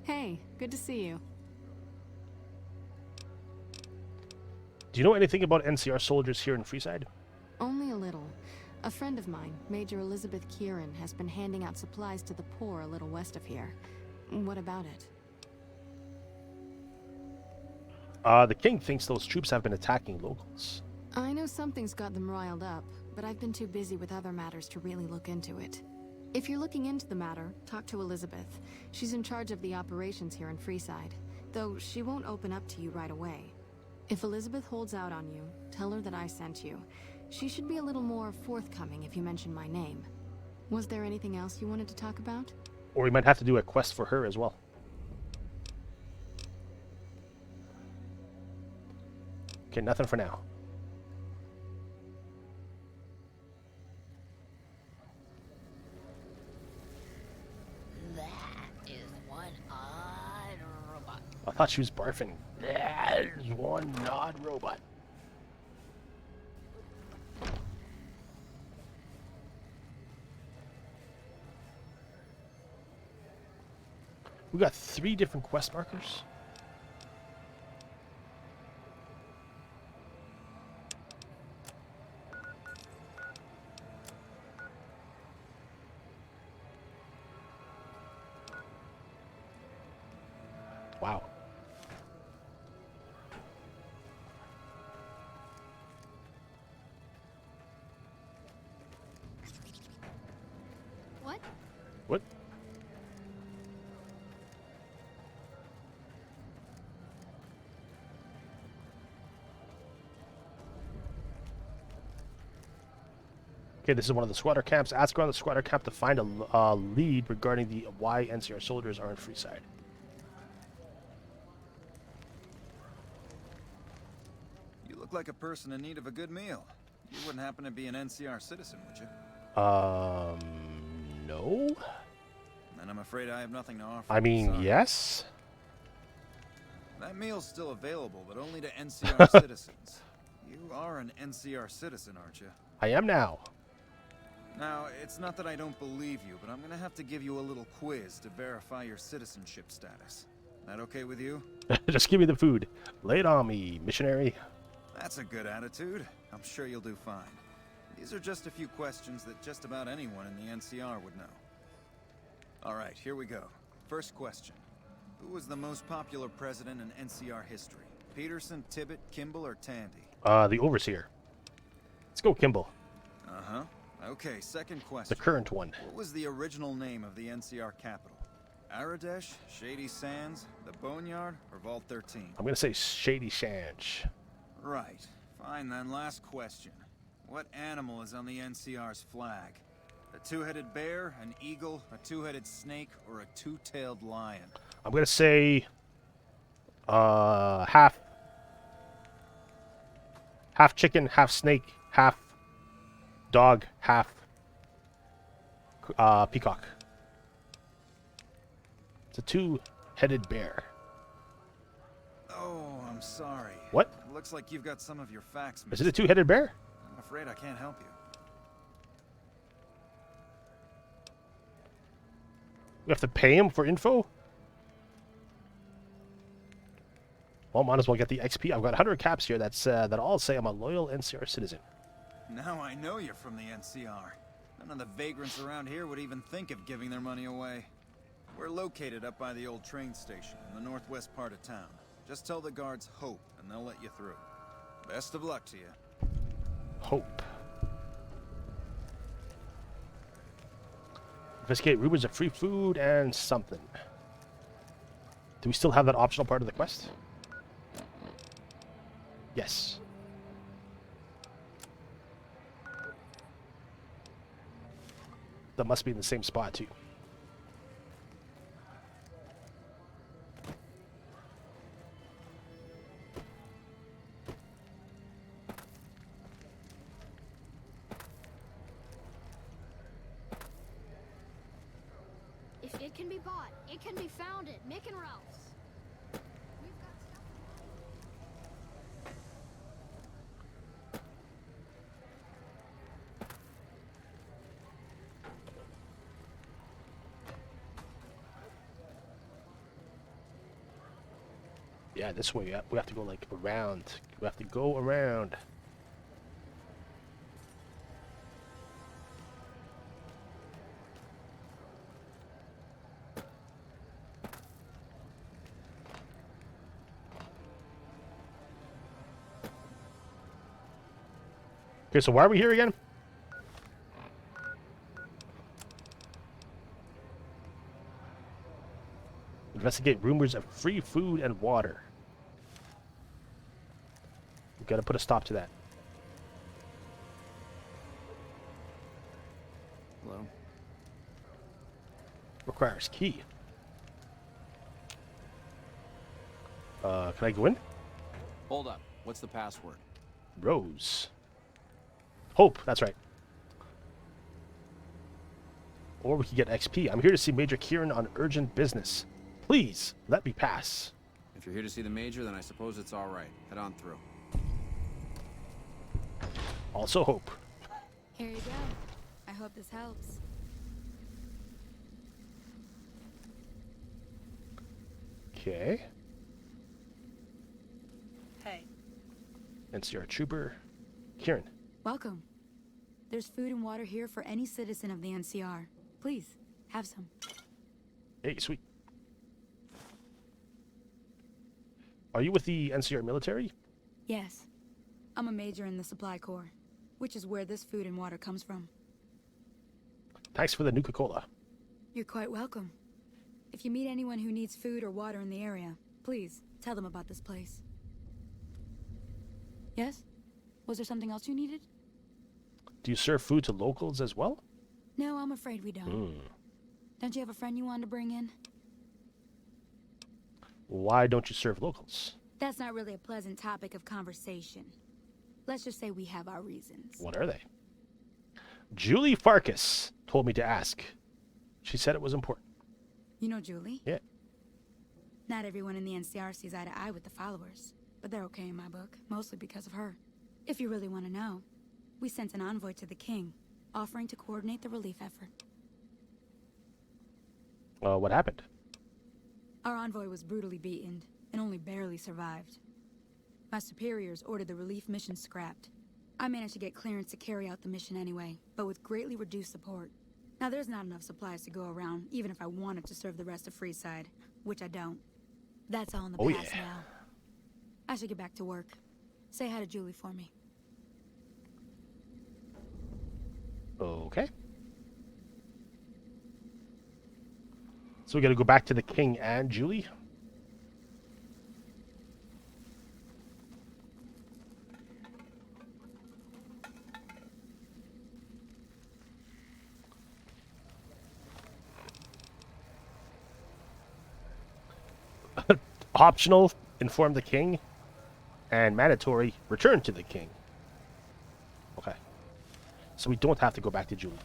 Hey, good to see you. Do you know anything about NCR soldiers here in Freeside? Only a little. A friend of mine, Major Elizabeth Kieran, has been handing out supplies to the poor a little west of here. What about it? The king thinks those troops have been attacking locals. I know something's got them riled up, but I've been too busy with other matters to really look into it. If you're looking into the matter, talk to Elizabeth. She's in charge of the operations here in Freeside, though she won't open up to you right away. If Elizabeth holds out on you, tell her that I sent you. She should be a little more forthcoming if you mention my name. Was there anything else you wanted to talk about? Or we might have to do a quest for her as well. Okay, nothing for now. That is one odd robot. I thought she was barfing. There's one odd robot. We got 3 different quest markers. Wow. What? What? Okay, this is one of the squatter camps. Ask around the squatter camp to find a lead regarding the why NCR soldiers are in Freeside. You look like a person in need of a good meal. You wouldn't happen to be an NCR citizen, would you? No. Then I'm afraid I have nothing to offer. I mean, Sorry. yes. That meal's still available, but only to NCR citizens. You are an NCR citizen, aren't you? I am now. Now, it's not that I don't believe you, but I'm gonna have to give you a little quiz to verify your citizenship status. That okay with you? Just give me the food. Lay it on me, missionary. That's a good attitude. I'm sure you'll do fine. These are just a few questions that just about anyone in the NCR would know. Alright, here we go. First question. Who was the most popular president in NCR history? Peterson, Tibbet, Kimball, or Tandy? The overseer. Let's go, Kimball. Uh-huh. Okay, second question. The current one. What was the original name of the NCR capital? Aradesh, Shady Sands, the Boneyard, or Vault 13? I'm gonna say Shady Sands. Right. Fine then, last question. What animal is on the NCR's flag? A two-headed bear, an eagle, a two-headed snake, or a two-tailed lion? I'm gonna say half chicken, half snake, half dog, half peacock. It's a two-headed bear. Oh, I'm sorry. What? It looks like you've got some of your facts Is it a two-headed bear? I'm afraid I can't help you. We have to pay him for info? Well, might as well get the XP. I've got 100 caps here that all say I'm a loyal NCR citizen. Now I know you're from the NCR. None of the vagrants around here would even think of giving their money away. We're located up by the old train station in the northwest part of town. Just tell the guards Hope, and they'll let you through. Best of luck to you. Hope. Investigate rumors of free food and something. Do we still have that optional part of the quest? Yes. That must be in the same spot too. It can be bought. It can be found at Mick and Ralph's. We've got stuff. Yeah, this way. We have to go like around. We have to go around. Okay, so why are we here again? Investigate rumors of free food and water. We've got to put a stop to that. Hello? Requires key. Can I go in? Hold up. What's the password? Rose. Hope, that's right. Or we could get XP. I'm here to see Major Kieran on urgent business. Please, let me pass. If you're here to see the Major, then I suppose it's all right. Head on through. Also Hope. Here you go. I hope this helps. Okay. Hey. NCR Trooper. Kieran. Welcome. There's food and water here for any citizen of the NCR. Please, have some. Hey, sweet. Are you with the NCR military? Yes. I'm a major in the Supply Corps, which is where this food and water comes from. Thanks for the Nuka-Cola. You're quite welcome. If you meet anyone who needs food or water in the area, please tell them about this place. Yes? Was there something else you needed? Do you serve food to locals as well? No, I'm afraid we don't. Don't you have a friend you wanted to bring in? Why don't you serve locals? That's not really a pleasant topic of conversation. Let's just say we have our reasons. What are they? Julie Farkas told me to ask. She said it was important. You know Julie? Yeah. Not everyone in the NCR sees eye to eye with the followers, but they're okay in my book, mostly because of her. If you really want to know, we sent an envoy to the king, offering to coordinate the relief effort. What happened? Our envoy was brutally beaten, and only barely survived. My superiors ordered the relief mission scrapped. I managed to get clearance to carry out the mission anyway, but with greatly reduced support. Now there's not enough supplies to go around, even if I wanted to serve the rest of Freeside, which I don't. That's all in the past now. I should get back to work. Say hi to Julie for me. Okay. So we gotta go back to the king and Julie? Optional, inform the king, and mandatory, return to the king. Okay. So we don't have to go back to Julie.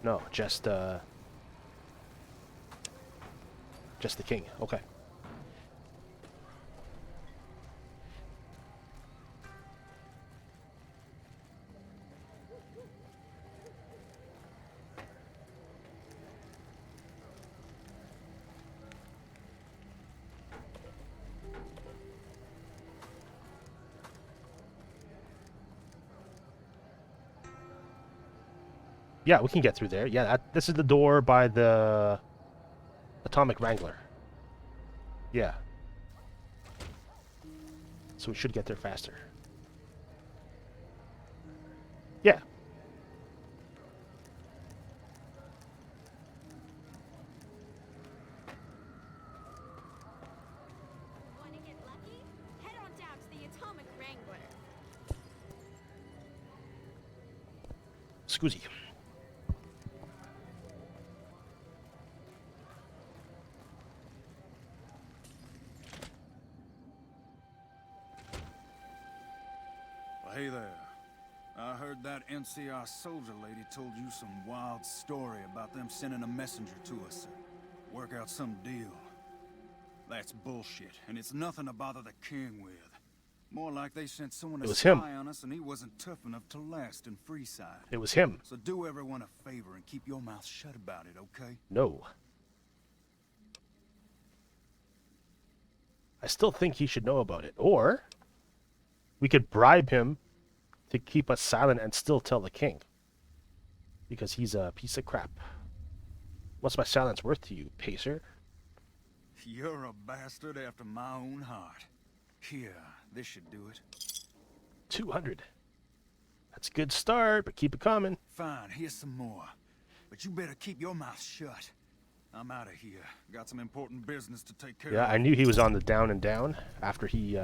No, just the king. Okay. Yeah, we can get through there. Yeah, this is the door by the atomic Wrangler. Yeah. So we should get there faster. Yeah. Want to get lucky? Head on down to the atomic Wrangler. Scusi. Well, hey there. I heard that NCR soldier lady told you some wild story about them sending a messenger to us, sir. Work out some deal. That's bullshit, and it's nothing to bother the king with. More like they sent someone to spy on us, and he wasn't tough enough to last in Freeside. It was him. So do everyone a favor and keep your mouth shut about it, okay? No. I still think he should know about it. Or we could bribe him to keep us silent and still tell the king. Because he's a piece of crap. What's my silence worth to you, Pacer? You're a bastard after my own heart. Here, this should do it. 200. That's a good start, but keep it coming. Fine, here's some more. But you better keep your mouth shut. I'm out of here. Got some important business to take care of. Yeah, I knew he was on the down and down after he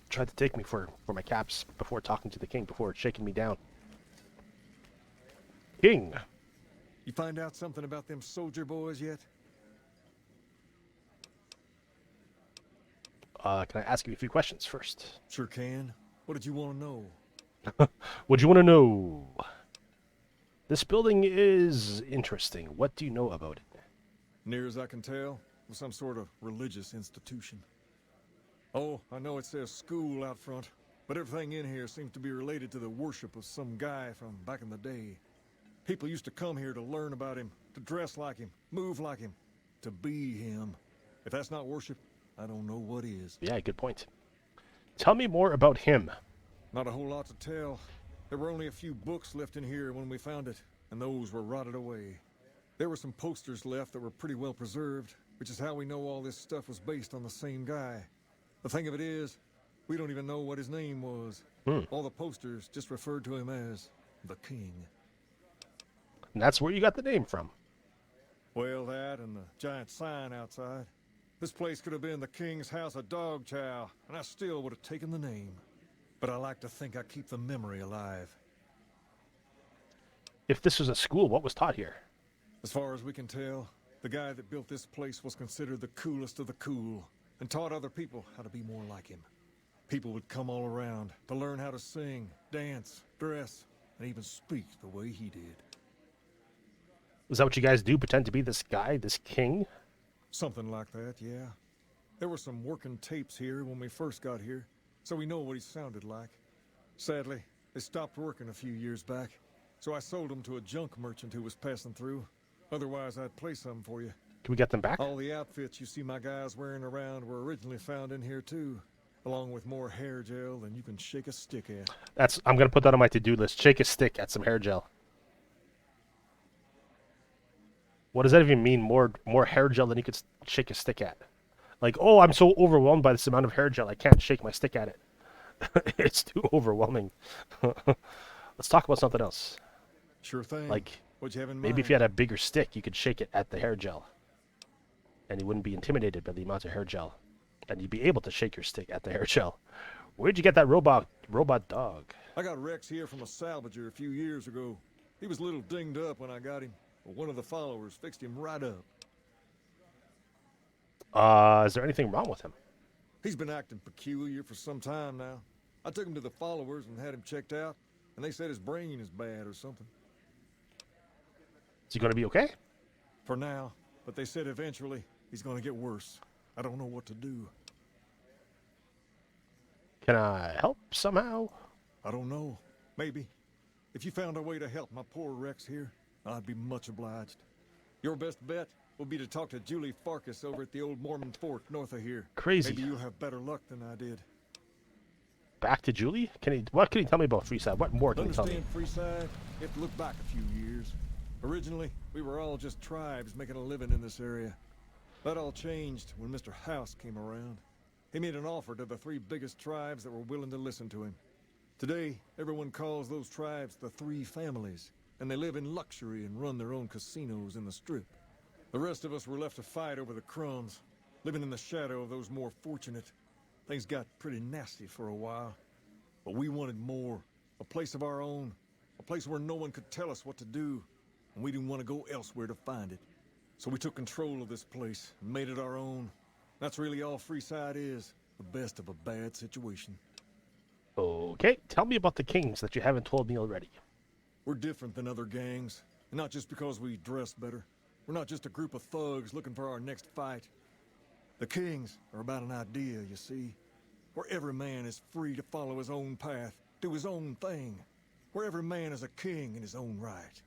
tried to take me for my caps before talking to the king, before shaking me down. King. You find out something about them soldier boys yet? Can I ask you a few questions first? Sure can. What did you want to know? What do you want to know? This building is interesting. What do you know about it? Near as I can tell, it was some sort of religious institution. Oh, I know it says school out front, but everything in here seems to be related to the worship of some guy from back in the day. People used to come here to learn about him, to dress like him, move like him, to be him. If that's not worship, I don't know what is. Yeah, good point. Tell me more about him. Not a whole lot to tell. There were only a few books left in here when we found it, and those were rotted away. There were some posters left that were pretty well preserved, which is how we know all this stuff was based on the same guy. The thing of it is, we don't even know what his name was. All the posters just referred to him as the King. And that's where you got the name from. Well, that and the giant sign outside. This place could have been the King's House of Dog Chow, and I still would have taken the name. But I like to think I keep the memory alive. If this was a school, what was taught here? As far as we can tell, the guy that built this place was considered the coolest of the cool, and taught other people how to be more like him. People would come all around to learn how to sing, dance, dress, and even speak the way he did. Is that what you guys do? Pretend to be this guy, this king? Something like that, yeah. There were some working tapes here when we first got here, so we know what he sounded like. Sadly, they stopped working a few years back, so I sold them to a junk merchant who was passing through. Otherwise, I'd play some for you. Can we get them back? All the outfits you see my guys wearing around were originally found in here too, along with more hair gel than you can shake a stick at. I'm gonna put that on my to-do list. Shake a stick at some hair gel. What does that even mean? More hair gel than you could shake a stick at? Like, oh, I'm so overwhelmed by this amount of hair gel, I can't shake my stick at it. It's too overwhelming. Let's talk about something else. Sure thing. Like, what you have in maybe mind? if you had a bigger stick, you could shake it at the hair gel. And you wouldn't be intimidated by the amount of hair gel. And you'd be able to shake your stick at the hair gel. Where'd you get that robot dog? I got Rex here from a salvager a few years ago. He was a little dinged up when I got him, but one of the followers fixed him right up. Is there anything wrong with him? He's been acting peculiar for some time now. I took him to the followers and had him checked out, and they said his brain is bad or something. Is he going to be okay? For now, but they said eventually he's going to get worse. I don't know what to do. Can I help somehow? I don't know. Maybe. If you found a way to help my poor Rex here, I'd be much obliged. Your best bet will be to talk to Julie Farkas over at the old Mormon Fort north of here. Crazy. Maybe you'll have better luck than I did. Back to Julie? What can you tell me about Freeside? What more can you tell me? Understand Freeside? You have to look back a few years. Originally, we were all just tribes making a living in this area. That all changed when Mr. House came around. He made an offer to the 3 biggest tribes that were willing to listen to him. Today, everyone calls those tribes the 3 families, and they live in luxury and run their own casinos in the Strip. The rest of us were left to fight over the crumbs, living in the shadow of those more fortunate. Things got pretty nasty for a while, but we wanted more. A place of our own, a place where no one could tell us what to do, and we didn't want to go elsewhere to find it. So we took control of this place and made it our own. That's really all Freeside is, the best of a bad situation. Okay, tell me about the kings that you haven't told me already. We're different than other gangs, and not just because we dress better. We're not just a group of thugs looking for our next fight. The kings are about an idea, you see, where every man is free to follow his own path, do his own thing, where every man is a king in his own right.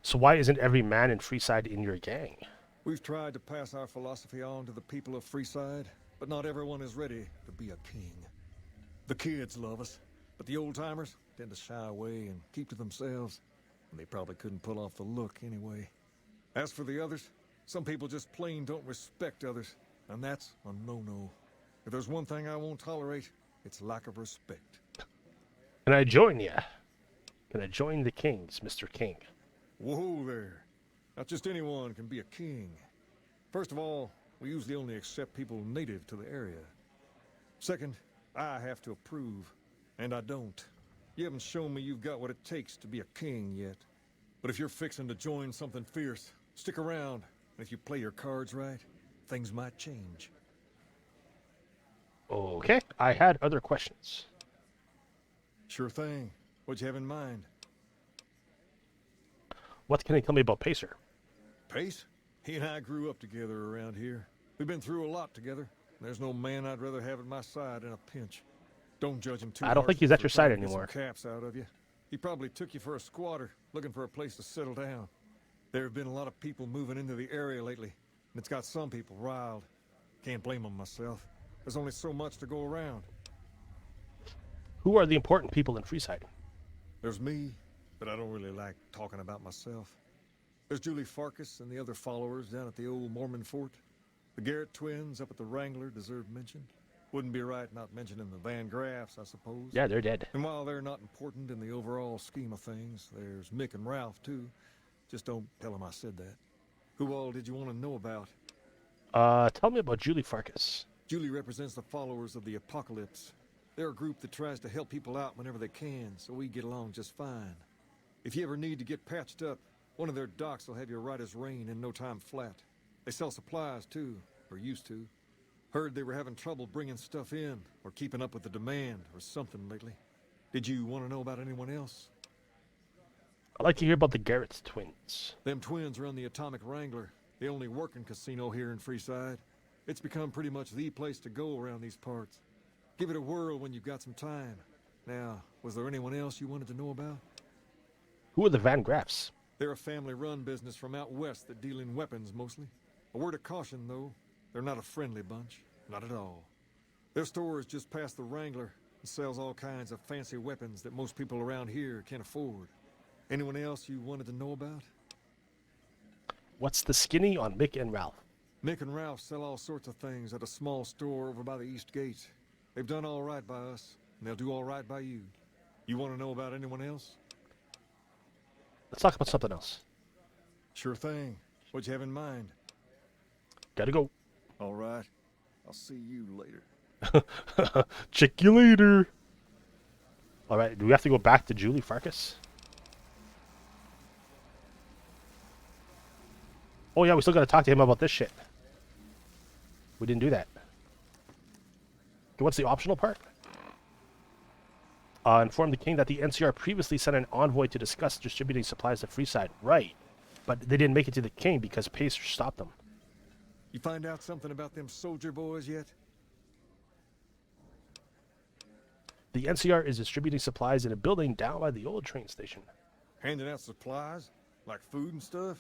So why isn't every man in Freeside in your gang? We've tried to pass our philosophy on to the people of Freeside, but not everyone is ready to be a king. The kids love us, but the old-timers tend to shy away and keep to themselves, and they probably couldn't pull off the look anyway. As for the others, some people just plain don't respect others, and that's a no-no. If there's one thing I won't tolerate, it's lack of respect. Can I join ya? Can I join the kings, Mr. King? Whoa there. Not just anyone can be a king. First of all, we usually only accept people native to the area. Second, I have to approve, and I don't. You haven't shown me you've got what it takes to be a king yet. But if you're fixing to join something fierce, stick around, and if you play your cards right, things might change. Okay, I had other questions. Sure thing. What'd you have in mind? What can you tell me about Pacer? Pace? He and I grew up together around here. We've been through a lot together. There's no man I'd rather have at my side in a pinch. Don't judge him too I don't think he's at your side anymore. Caps out of you. He probably took you for a squatter, looking for a place to settle down. There have been a lot of people moving into the area lately, and it's got some people riled. Can't blame them myself. There's only so much to go around. Who are the important people in Freeside? There's me, but I don't really like talking about myself. There's Julie Farkas and the other followers down at the old Mormon Fort. The Garrett twins up at the Wrangler deserve mention. Wouldn't be right not mentioning the Van Graffs, I suppose. Yeah, they're dead. And while they're not important in the overall scheme of things, there's Mick and Ralph, too. Just don't tell them I said that. Who all did you want to know about? Tell me about Julie Farkas. Julie represents the followers of the Apocalypse. They're a group that tries to help people out whenever they can, so we get along just fine. If you ever need to get patched up, one of their docs will have you right as rain in no time flat. They sell supplies, too, or used to. Heard they were having trouble bringing stuff in, or keeping up with the demand, or something lately. Did you want to know about anyone else? I'd like to hear about the Garrett twins. Them twins run the Atomic Wrangler, the only working casino here in Freeside. It's become pretty much the place to go around these parts. Give it a whirl when you've got some time. Now, was there anyone else you wanted to know about? Who are the Van Graffs? They're a family-run business from out west that deal in weapons, mostly. A word of caution, though. They're not a friendly bunch. Not at all. Their store is just past the Wrangler and sells all kinds of fancy weapons that most people around here can't afford. Anyone else you wanted to know about? What's the skinny on Mick and Ralph? Mick and Ralph sell all sorts of things at a small store over by the East Gate. They've done all right by us, and they'll do all right by you. You want to know about anyone else? Let's talk about something else. Sure thing. What'd you have in mind? Gotta go. All right. I'll see you later. Check you later. All right, do we have to go back to Julie Farkas? Oh yeah, we still gotta talk to him about this shit. We didn't do that. Okay, what's the optional part? Inform the king that the NCR previously sent an envoy to discuss distributing supplies to Freeside. Right, but they didn't make it to the king because Pacer stopped them. You find out something about them soldier boys yet? The NCR is distributing supplies in a building down by the old train station. Handing out supplies? Like food and stuff?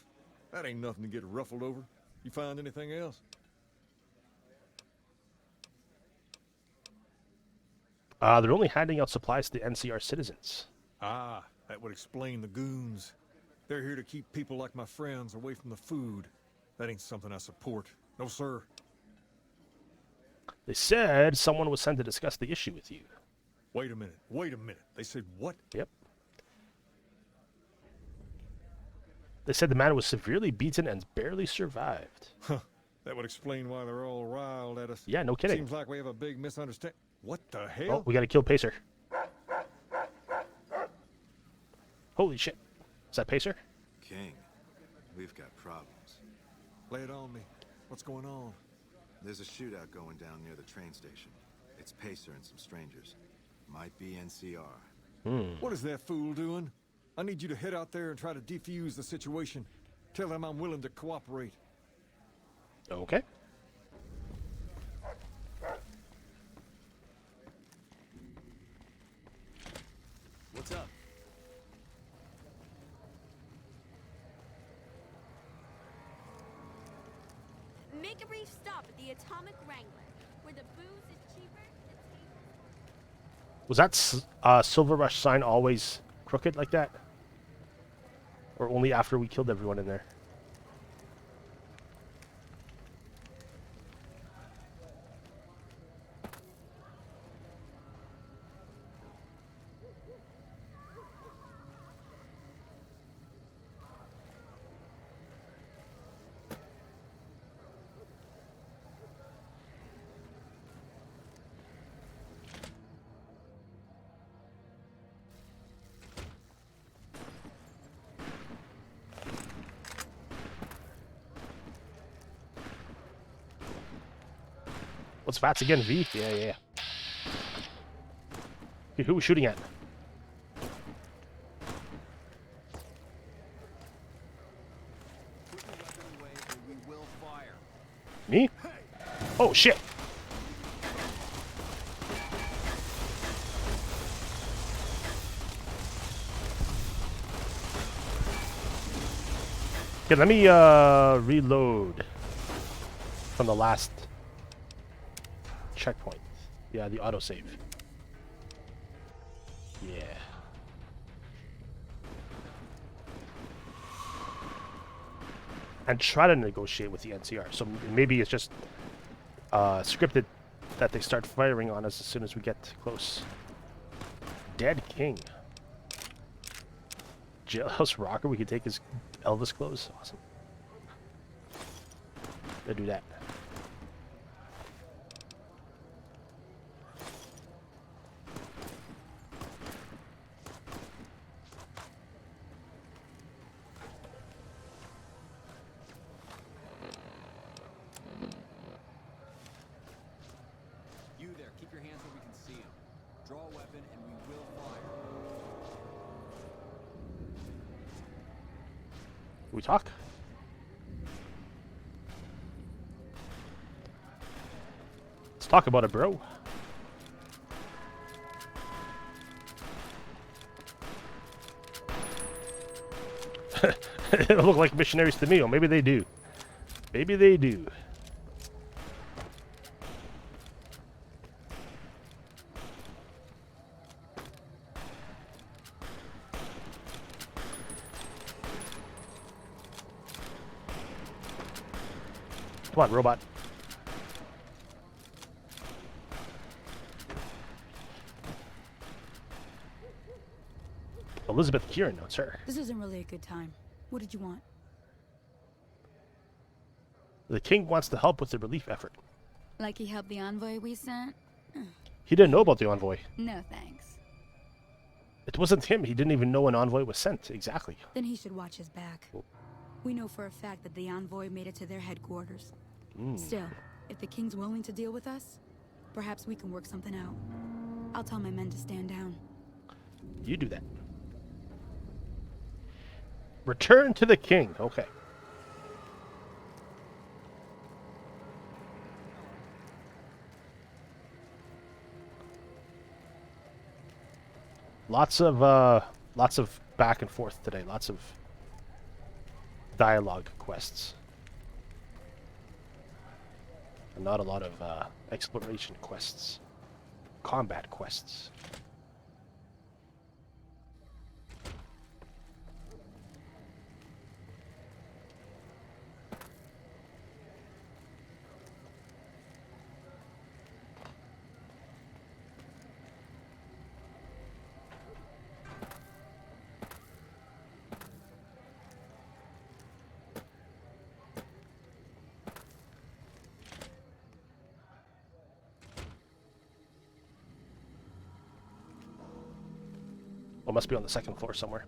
That ain't nothing to get ruffled over. You find anything else? They're only handing out supplies to the NCR citizens. Ah, that would explain the goons. They're here to keep people like my friends away from the food. That ain't something I support. No, sir. They said someone was sent to discuss the issue with you. Wait a minute. Wait a minute. They said what? Yep. They said the man was severely beaten and barely survived. Huh. That would explain why they're all riled at us. Yeah, no kidding. Seems like we have a big misunderstanding. What the hell? Oh, we gotta kill Pacer. Holy shit. Is that Pacer? King, we've got problems. Lay it on me. What's going on? There's a shootout going down near the train station. It's Pacer and some strangers. Might be NCR. What is that fool doing? I need you to head out there and try to defuse the situation. Tell him I'm willing to cooperate. Okay. What's up? Make a brief stop at the Atomic Wrangler, where the booze is cheaper. Was that Silver Rush sign always crooked like that? Or only after we killed everyone in there? What's VATS again? V? Yeah. Okay, who was shooting at? Me? Oh, shit. Okay, let me reload from the last checkpoint. Yeah, the autosave. Yeah. And try to negotiate with the NCR. So maybe it's just scripted that they start firing on us as soon as we get close. Dead King. Jailhouse Rocker, we could take his Elvis clothes. Awesome. Gotta do that. You there, keep your hands where we can see him. Draw a weapon and we will fire. We talk? Let's talk about it, bro. They don't look like missionaries to me, or maybe they do. Maybe they do. Come on, robot. Elizabeth Kieran, no, sir. This isn't really a good time. What did you want? The king wants to help with the relief effort. Like he helped the envoy we sent? He didn't know about the envoy. No thanks. It wasn't him. He didn't even know an envoy was sent. Exactly. Then he should watch his back. We know for a fact that the envoy made it to their headquarters. Still, if the king's willing to deal with us, perhaps we can work something out. I'll tell my men to stand down. You do that. Return to the king. Okay. Lots of back and forth today. Lots of dialogue quests. And not a lot of exploration quests. Combat quests. Well, must be on the second floor somewhere.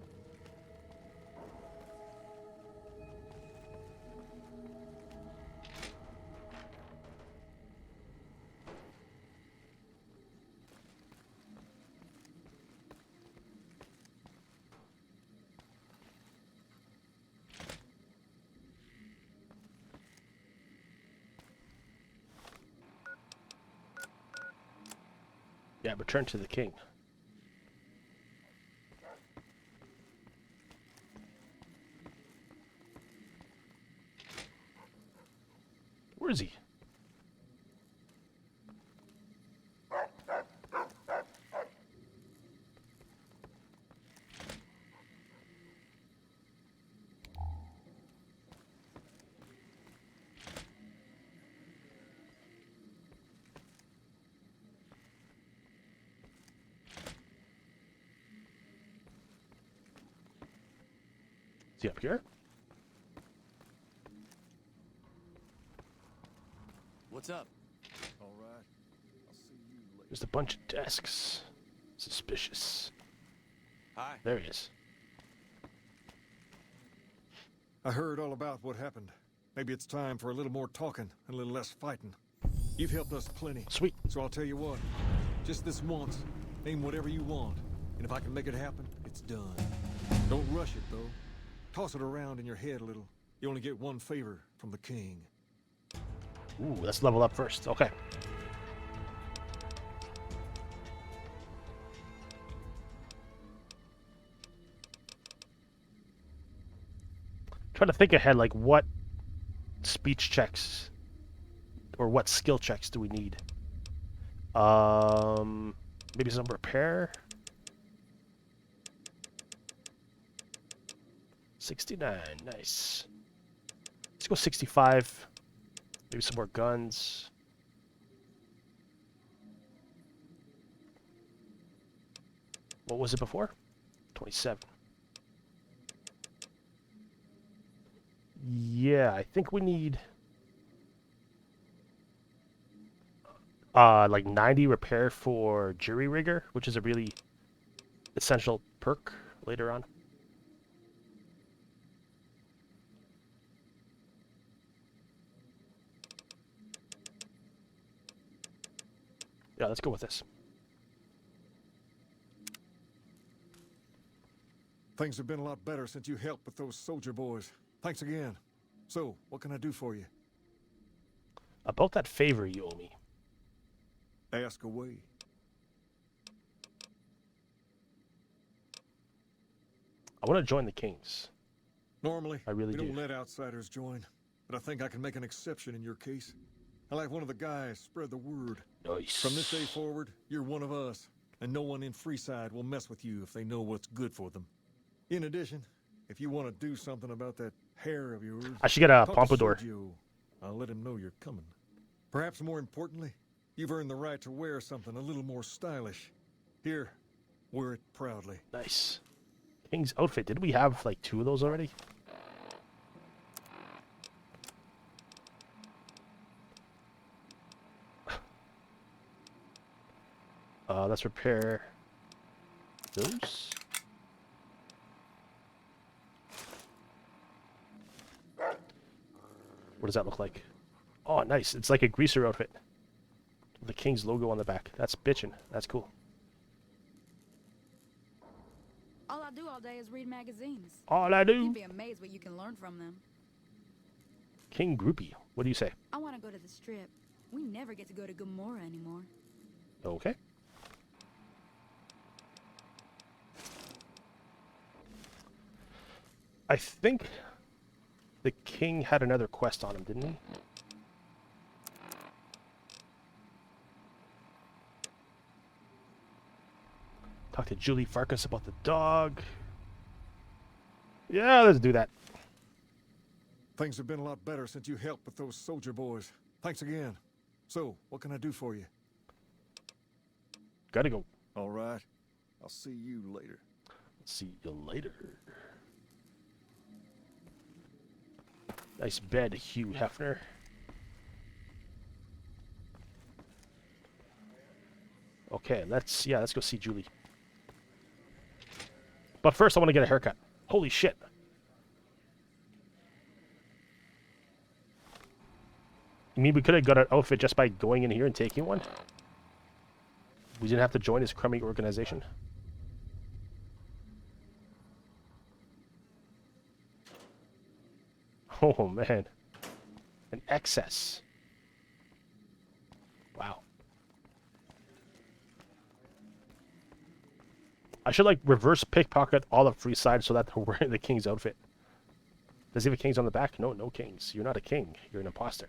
Yeah, return to the king. Where is he? Is he up here? What's up? All right. I'll see you later. There's a bunch of desks. Suspicious. Hi. There he is. I heard all about what happened. Maybe it's time for a little more talking and a little less fighting. You've helped us plenty. Sweet. So I'll tell you what. Just this once, name whatever you want. And if I can make it happen, it's done. Don't rush it, though. Toss it around in your head a little. You only get one favor from the king. Ooh, let's level up first. Okay. Trying to think ahead, like what speech checks or what skill checks do we need? Maybe some repair. 69, nice. Let's go 65. Maybe some more guns. What was it before? 27. Yeah, I think we need like 90 repair for jury rigger, which is a really essential perk later on. Yeah, let's go with this. Things have been a lot better since you helped with those soldier boys. Thanks again. So, what can I do for you? About that favor you owe me. Ask away. I want to join the Kings. Normally, I really we do. don't let outsiders join, but I think I can make an exception in your case. I like one of the guys spread the word. Nice. From this day forward, you're one of us, and no one in Freeside will mess with you if they know what's good for them. In addition, if you want to do something about that hair of yours, I should get a talk to pompadour. Sergio. I'll let him know you're coming. Perhaps more importantly, you've earned the right to wear something a little more stylish. Here, wear it proudly. Nice. King's outfit. Did we have like 2 of those already? Let's repair those. What does that look like? Oh, nice. It's like a greaser outfit. The King's logo on the back. That's bitchin'. That's cool. All I do all day is read magazines. All I do. You'd be amazed what you can learn from them. King Groupie. What do you say? I want to go to the Strip. We never get to go to Gomorrah anymore. Okay. I think the king had another quest on him, didn't he? Talk to Julie Farkas about the dog. Yeah, let's do that. Things have been a lot better since you helped with those soldier boys. Thanks again. So, what can I do for you? Gotta go. All right. I'll see you later. See you later. Nice bed, Hugh Hefner. Okay, let's go see Julie. But first I want to get a haircut. Holy shit. You mean we could have got an outfit just by going in here and taking one? We didn't have to join his crummy organization. Oh man. An excess. Wow. I should like reverse pickpocket all of Freeside so that they're wearing the king's outfit. Does he have a kings on the back? No, no kings. You're not a king. You're an imposter.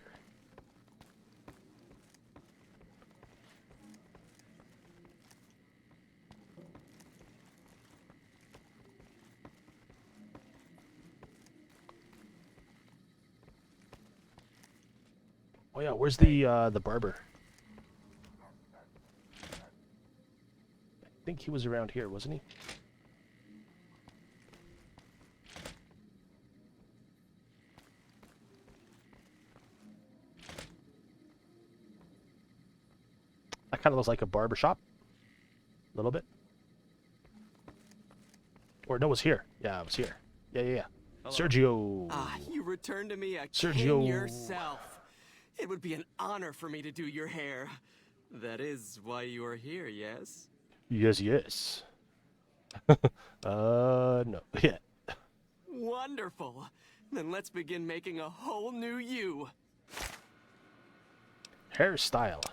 Oh yeah, where's the barber? I think he was around here, wasn't he? That kind of looks like a barber shop. A little bit. Or no, it was here. Yeah, it was here. Yeah, yeah, yeah. Hello? Sergio. Ah, you returned to me a Sergio. king yourself. It would be an honor for me to do your hair. That is why you are here, yes? Yes, yes. No. Yeah. Wonderful. Then let's begin making a whole new you. Hairstyle.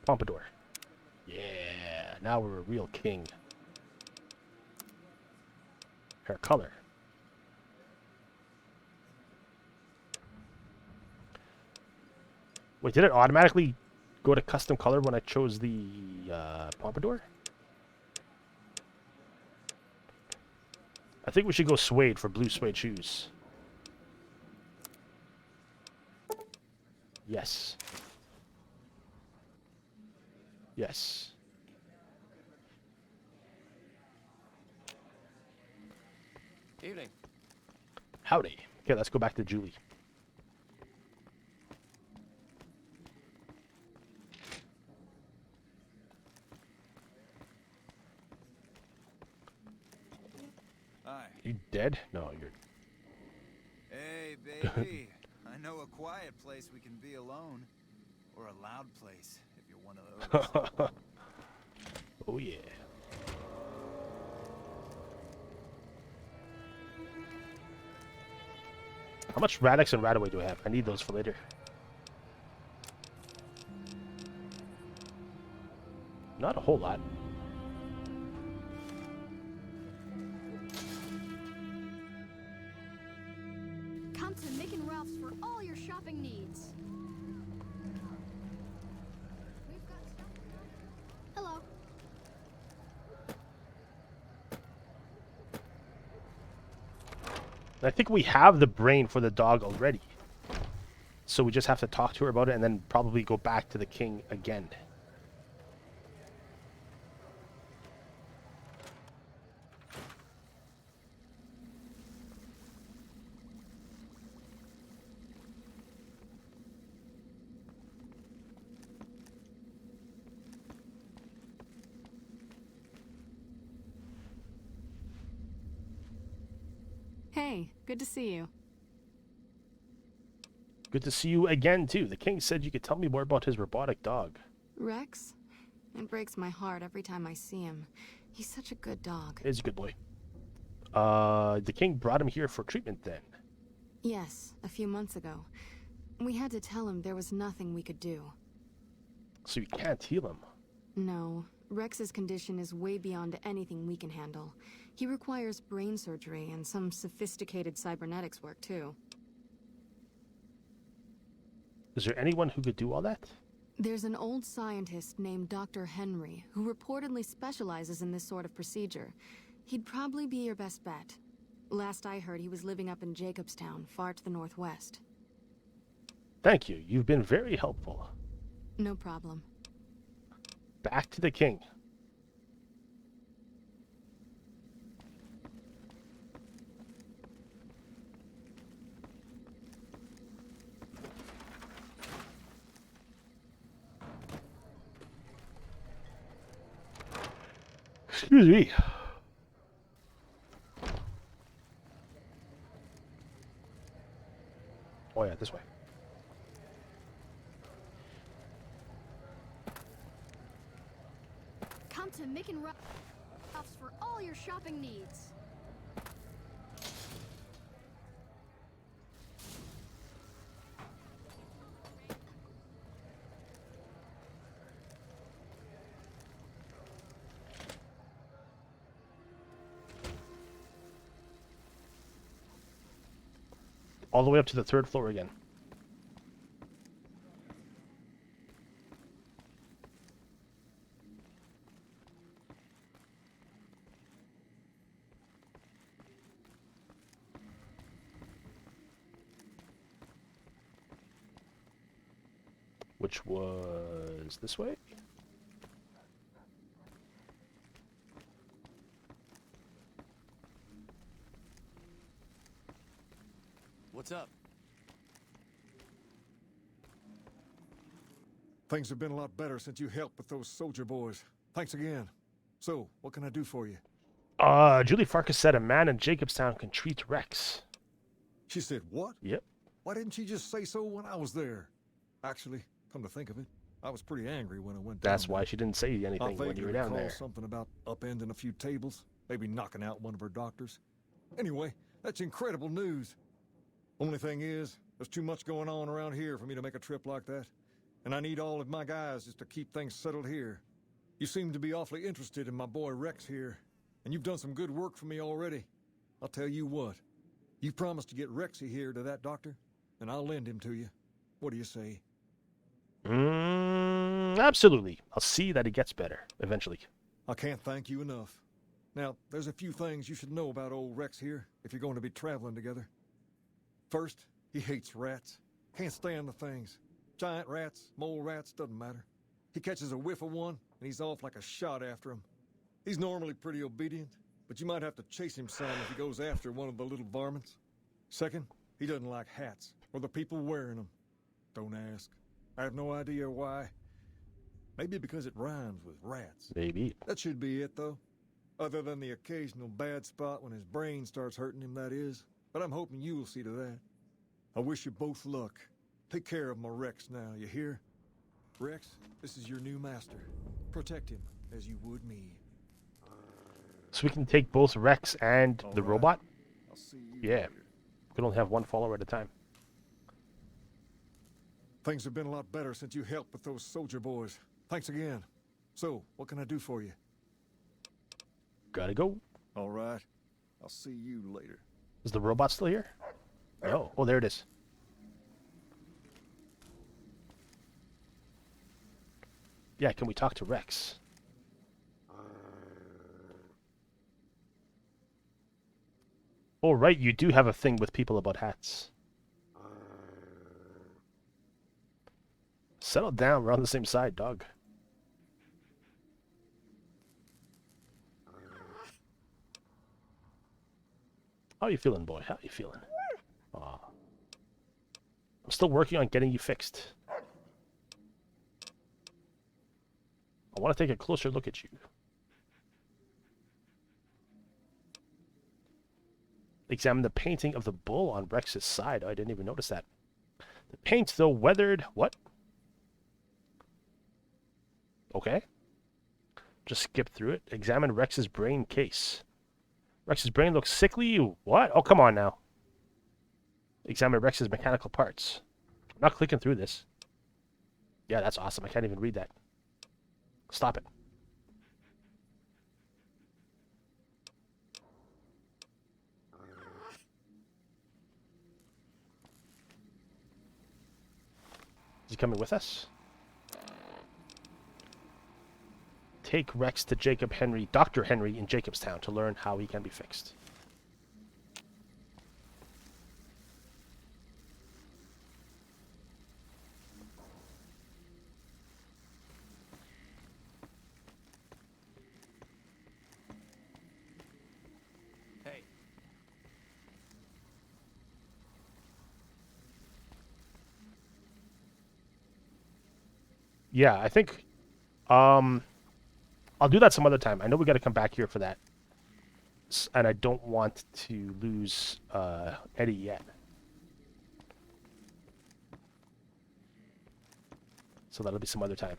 Pompadour. Yeah, now we're a real king. Hair color. Wait, did it automatically go to custom color when I chose the pompadour? I think we should go suede for blue suede shoes. Yes. Yes. Evening. Howdy. Okay, let's go back to Julie. Hi. You dead? No, you're... Hey, baby. I know a quiet place we can be alone. Or a loud place, if you're one of those. Oh, yeah. How much Radix and Radaway do I have? I need those for later. Not a whole lot. Come to Mick and Ralph's for all your shopping needs. Hello. I think we have the brain for the dog already. So we just have to talk to her about it and then probably go back to the king again. Hey, good to see you. Good to see you again, too. The king said you could tell me more about his robotic dog. Rex? It breaks my heart every time I see him. He's such a good dog. He's a good boy. The king brought him here for treatment then. Yes, a few months ago. We had to tell him there was nothing we could do. So you can't heal him. No, Rex's condition is way beyond anything we can handle. He requires brain surgery and some sophisticated cybernetics work, too. Is there anyone who could do all that? There's an old scientist named Dr. Henry who reportedly specializes in this sort of procedure. He'd probably be your best bet. Last I heard, he was living up in Jacobstown, far to the northwest. Thank you. You've been very helpful. No problem. Back to the king. Excuse me. Oh yeah, this way. Come to Mick and Ralph's for all your shopping needs. all the way up to the 3rd floor again. Which was this way? What's up? Things have been a lot better since you helped with those soldier boys. Thanks again. So, what can I do for you? Julie Farkas said a man in Jacobstown can treat Rex. She said what? Yep. Why didn't she just say so when I was there? Actually, come to think of it, I was pretty angry when I went down. That's why she didn't say anything when you were down there. Something about upending a few tables, maybe knocking out one of her doctors. Anyway, that's incredible news. Only thing is, there's too much going on around here for me to make a trip like that. And I need all of my guys just to keep things settled here. You seem to be awfully interested in my boy Rex here, and you've done some good work for me already. I'll tell you what, you promised to get Rexy here to that doctor, and I'll lend him to you. What do you say? Absolutely. I'll see that he gets better, eventually. I can't thank you enough. Now, there's a few things you should know about old Rex here, if you're going to be traveling together. First, he hates rats. Can't stand the things. Giant rats, mole rats, doesn't matter. He catches a whiff of one, and he's off like a shot after him. He's normally pretty obedient, but you might have to chase him some if he goes after one of the little varmints. Second, he doesn't like hats, or the people wearing them. Don't ask. I have no idea why. Maybe because it rhymes with rats. Maybe. That should be it, though. Other than the occasional bad spot when his brain starts hurting him, that is. But I'm hoping you'll see to that. I wish you both luck. Take care of my Rex now, you hear? Rex, this is your new master. Protect him as you would me. So we can take both Rex and the robot? I'll see you Yeah. later. We can only have one follower at a time. Things have been a lot better since you helped with those soldier boys. Thanks again. So, what can I do for you? Gotta go. All right. I'll see you later. Is the robot still here? No. Oh, there it is. Yeah, can we talk to Rex? Oh, right, you do have a thing with people about hats. Settle down, we're on the same side, dog. How you feeling, boy? How you feeling? Aw. I'm still working on getting you fixed. I want to take a closer look at you. Examine the painting of the bull on Rex's side. Oh, I didn't even notice that. The paint, though weathered... What? Okay. Just skip through it. Examine Rex's brain case. Rex's brain looks sickly. What? Oh, come on now. Examine Rex's mechanical parts. I'm not clicking through this. Yeah, that's awesome. I can't even read that. Stop it. Is he coming with us? Take Rex to Dr. Henry in Jacobstown to learn how he can be fixed. Hey. Yeah, I think I'll do that some other time. I know we got to come back here for that. And I don't want to lose Eddie yet. So that'll be some other time.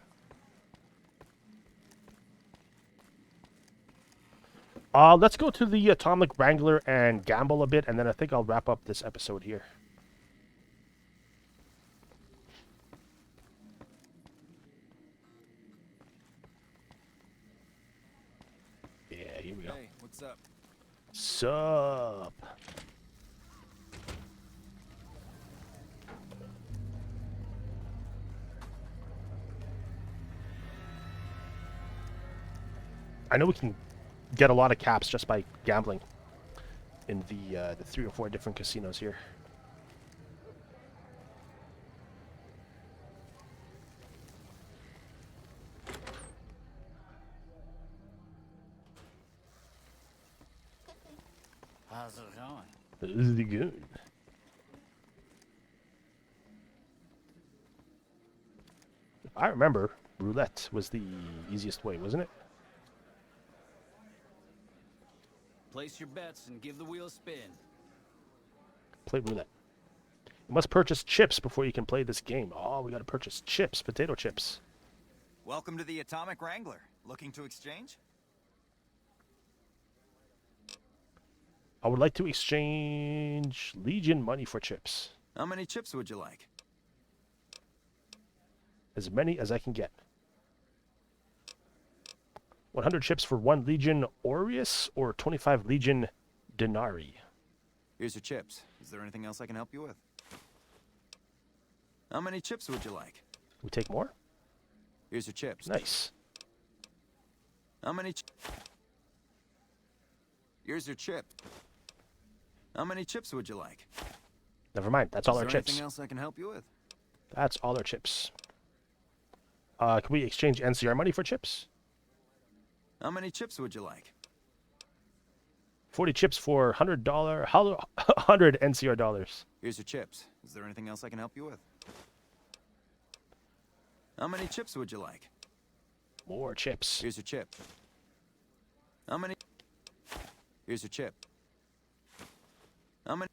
Let's go to the Atomic Wrangler and gamble a bit, and then I think I'll wrap up this episode here. Yeah, here we go. Hey, what's up? Sup? I know we can get a lot of caps just by gambling in the 3 or 4 different casinos here. How's it going? This is good. If I remember, roulette was the easiest way, wasn't it? Place your bets and give the wheel a spin. Play roulette. You must purchase chips before you can play this game. Oh, we gotta purchase chips, potato chips. Welcome to the Atomic Wrangler. Looking to exchange? I would like to exchange Legion money for chips. How many chips would you like? As many as I can get. 100 chips for 1 Legion Aureus or 25 Legion Denarii. Here's your chips. Is there anything else I can help you with? How many chips would you like? We take more? Here's your chips. Nice. How many Here's your chip. How many chips would you like? Never mind. That's all our Is there chips. anything else I can help you with? That's all our chips. Can we exchange NCR money for chips? How many chips would you like? 40 chips for $100, 100 NCR dollars. Here's your chips. Is there anything else I can help you with? How many chips would you like? More chips. Here's your chip. How many? Here's your chip. How many?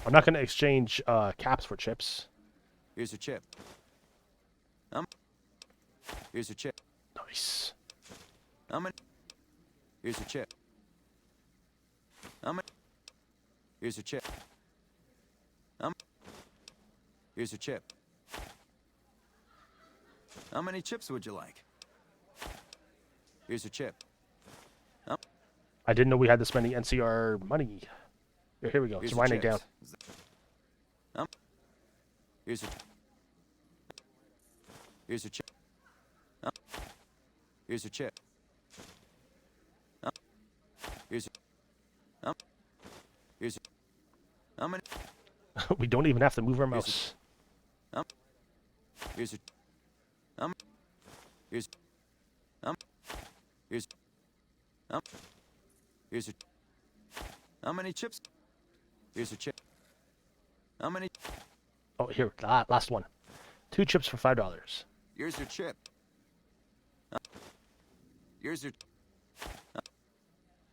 I'm not going to exchange caps for chips. Here's your chip. Here's your chip. Nice. How many? Here's your chip. How many? Here's your chip. Here's your chip. How many chips would you like? Here's your chip. I didn't know we had this many NCR money. Here we go. It's winding down. Here's your. Here's your chip. Here's your chip. Here's your. Here's your. How many? We don't even have to move our mouse. Here's your. Here's. Here's. Here's your. How many chips? Here's your chip. How many? Oh, here, last one. 2 chips for $5. Here's your chip. Here's your.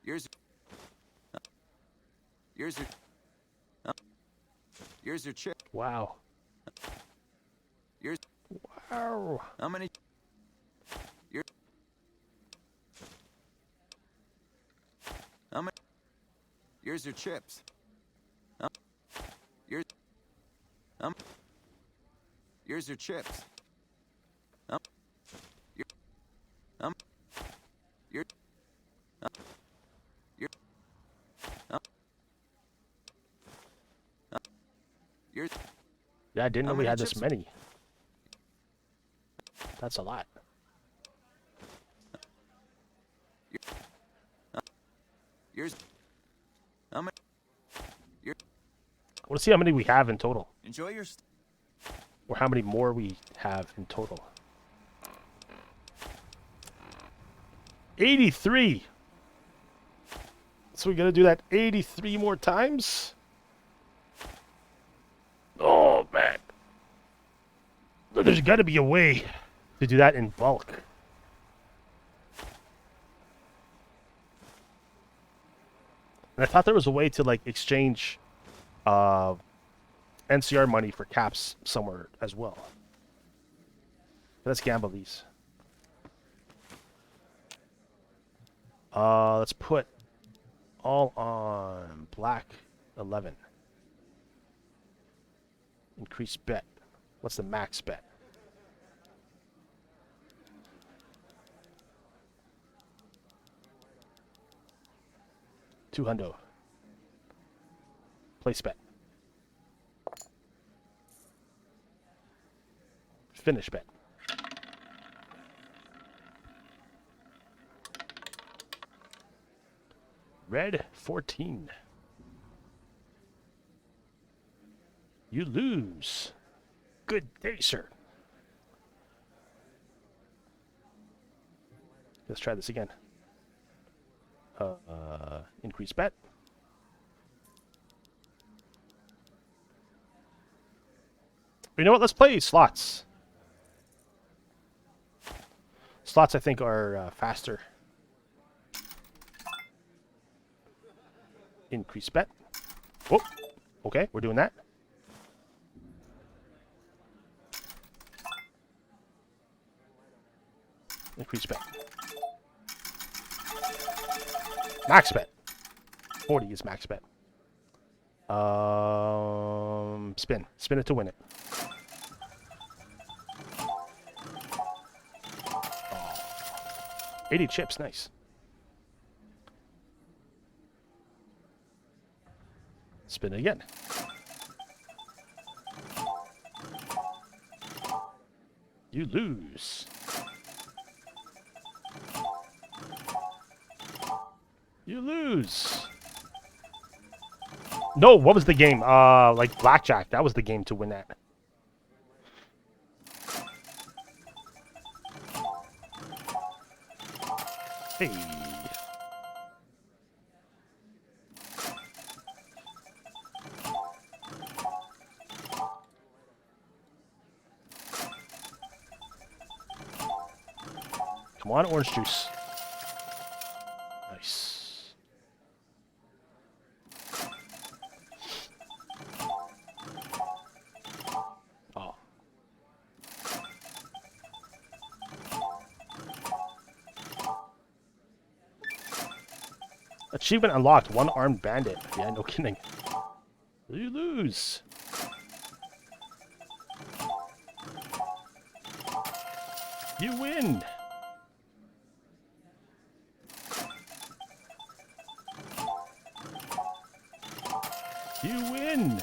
Here's. Here's your. Here's your chip. Wow. Here's. Wow. How many? Here. How many? Here's your chips. Here's. Here's your chips. Here. Here. Here. Here's. Yeah, I didn't know we had this chips? many. That's a lot. Here's. How many? Here. I want to see how many we have in total. Enjoy your. Or how many more we have in total. 83! So we gotta do that 83 more times? Oh, man. There's gotta be a way to do that in bulk. And I thought there was a way to, like, exchange NCR money for caps somewhere as well. Let's gamble these. Let's put all on black 11. Increase bet. What's the max bet? $200. Place bet. Finish bet. Red 14. You lose. Good day, sir. Let's try this again. Increase bet. You know what? Let's play slots. Slots, I think, are faster. Increase bet. Oh, okay, we're doing that. Increase bet. Max bet. 40 is max bet. Spin. Spin it to win it. Oh. 80 chips, nice. Spin it again. You lose. You lose. No, what was the game? Like Blackjack. That was the game to win that. Hey. Come on, orange juice. Nice. Oh. Achievement unlocked. 1 Armed Bandit. Yeah, no kidding. You lose. You win. You win.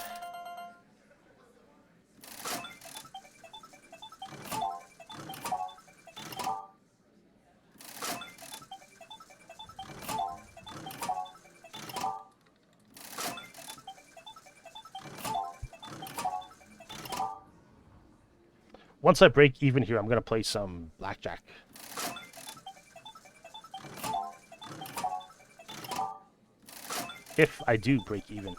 Once I break even here, I'm going to play some Blackjack. If I do break even.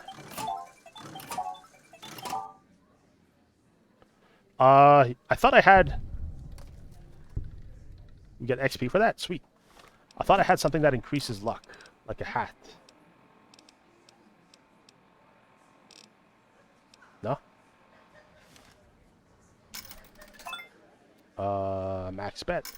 I thought I had... We get XP for that? Sweet. I thought I had something that increases luck. Like a hat. No? Max bet.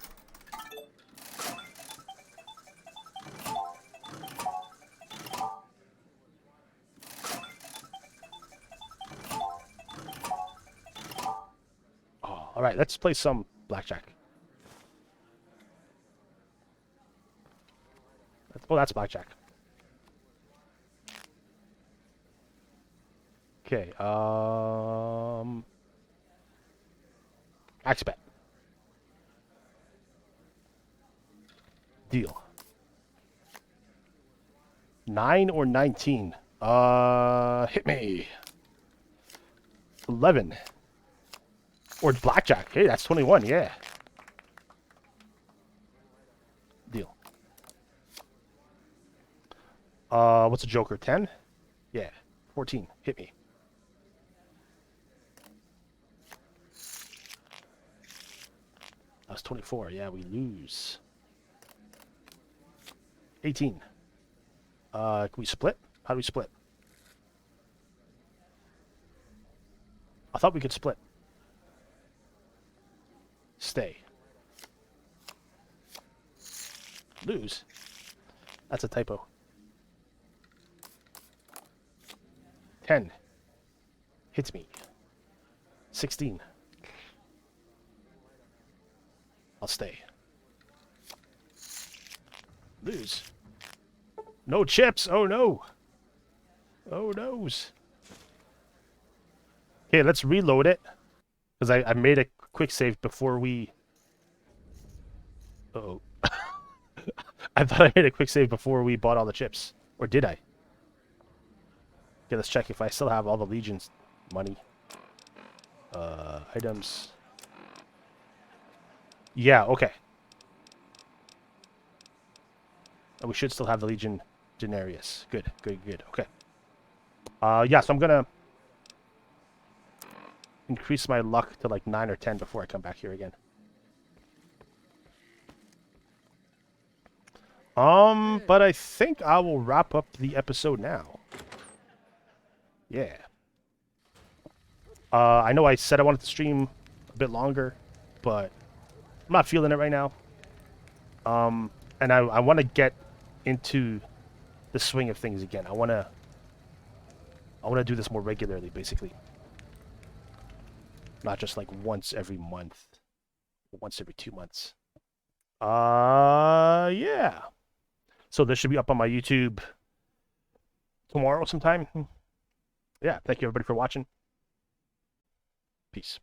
Oh, all right, let's play some Blackjack. Oh, that's Blackjack. Okay, max bet. Deal. 9 or 19? Hit me. 11. Or Blackjack. Hey, that's 21, yeah. Deal. What's a joker? 10? Yeah. 14. Hit me. That's 24. Yeah, we lose. 18. Can we split? How do we split? I thought we could split. Stay. Lose. That's a typo. 10. Hits me. 16. I'll stay. Lose. No chips. Oh no. Oh noes. Okay, let's reload it. Because I made a quick save before we... Uh-oh. I thought I made a quick save before we bought all the chips. Or did I? Okay, let's check if I still have all the Legion's money. Items. Yeah, okay. And we should still have the Legion Denarius. Good, good, good. Okay. Yeah, so I'm gonna increase my luck to like 9 or 10 before I come back here again. But I think I will wrap up the episode now. Yeah. I know I said I wanted to stream a bit longer, but I'm not feeling it right now. And I want to get into the swing of things again. I want to do this more regularly, basically. Not just like once every month, or once every 2 months. Yeah. So this should be up on my YouTube tomorrow sometime. Yeah, thank you everybody for watching. Peace.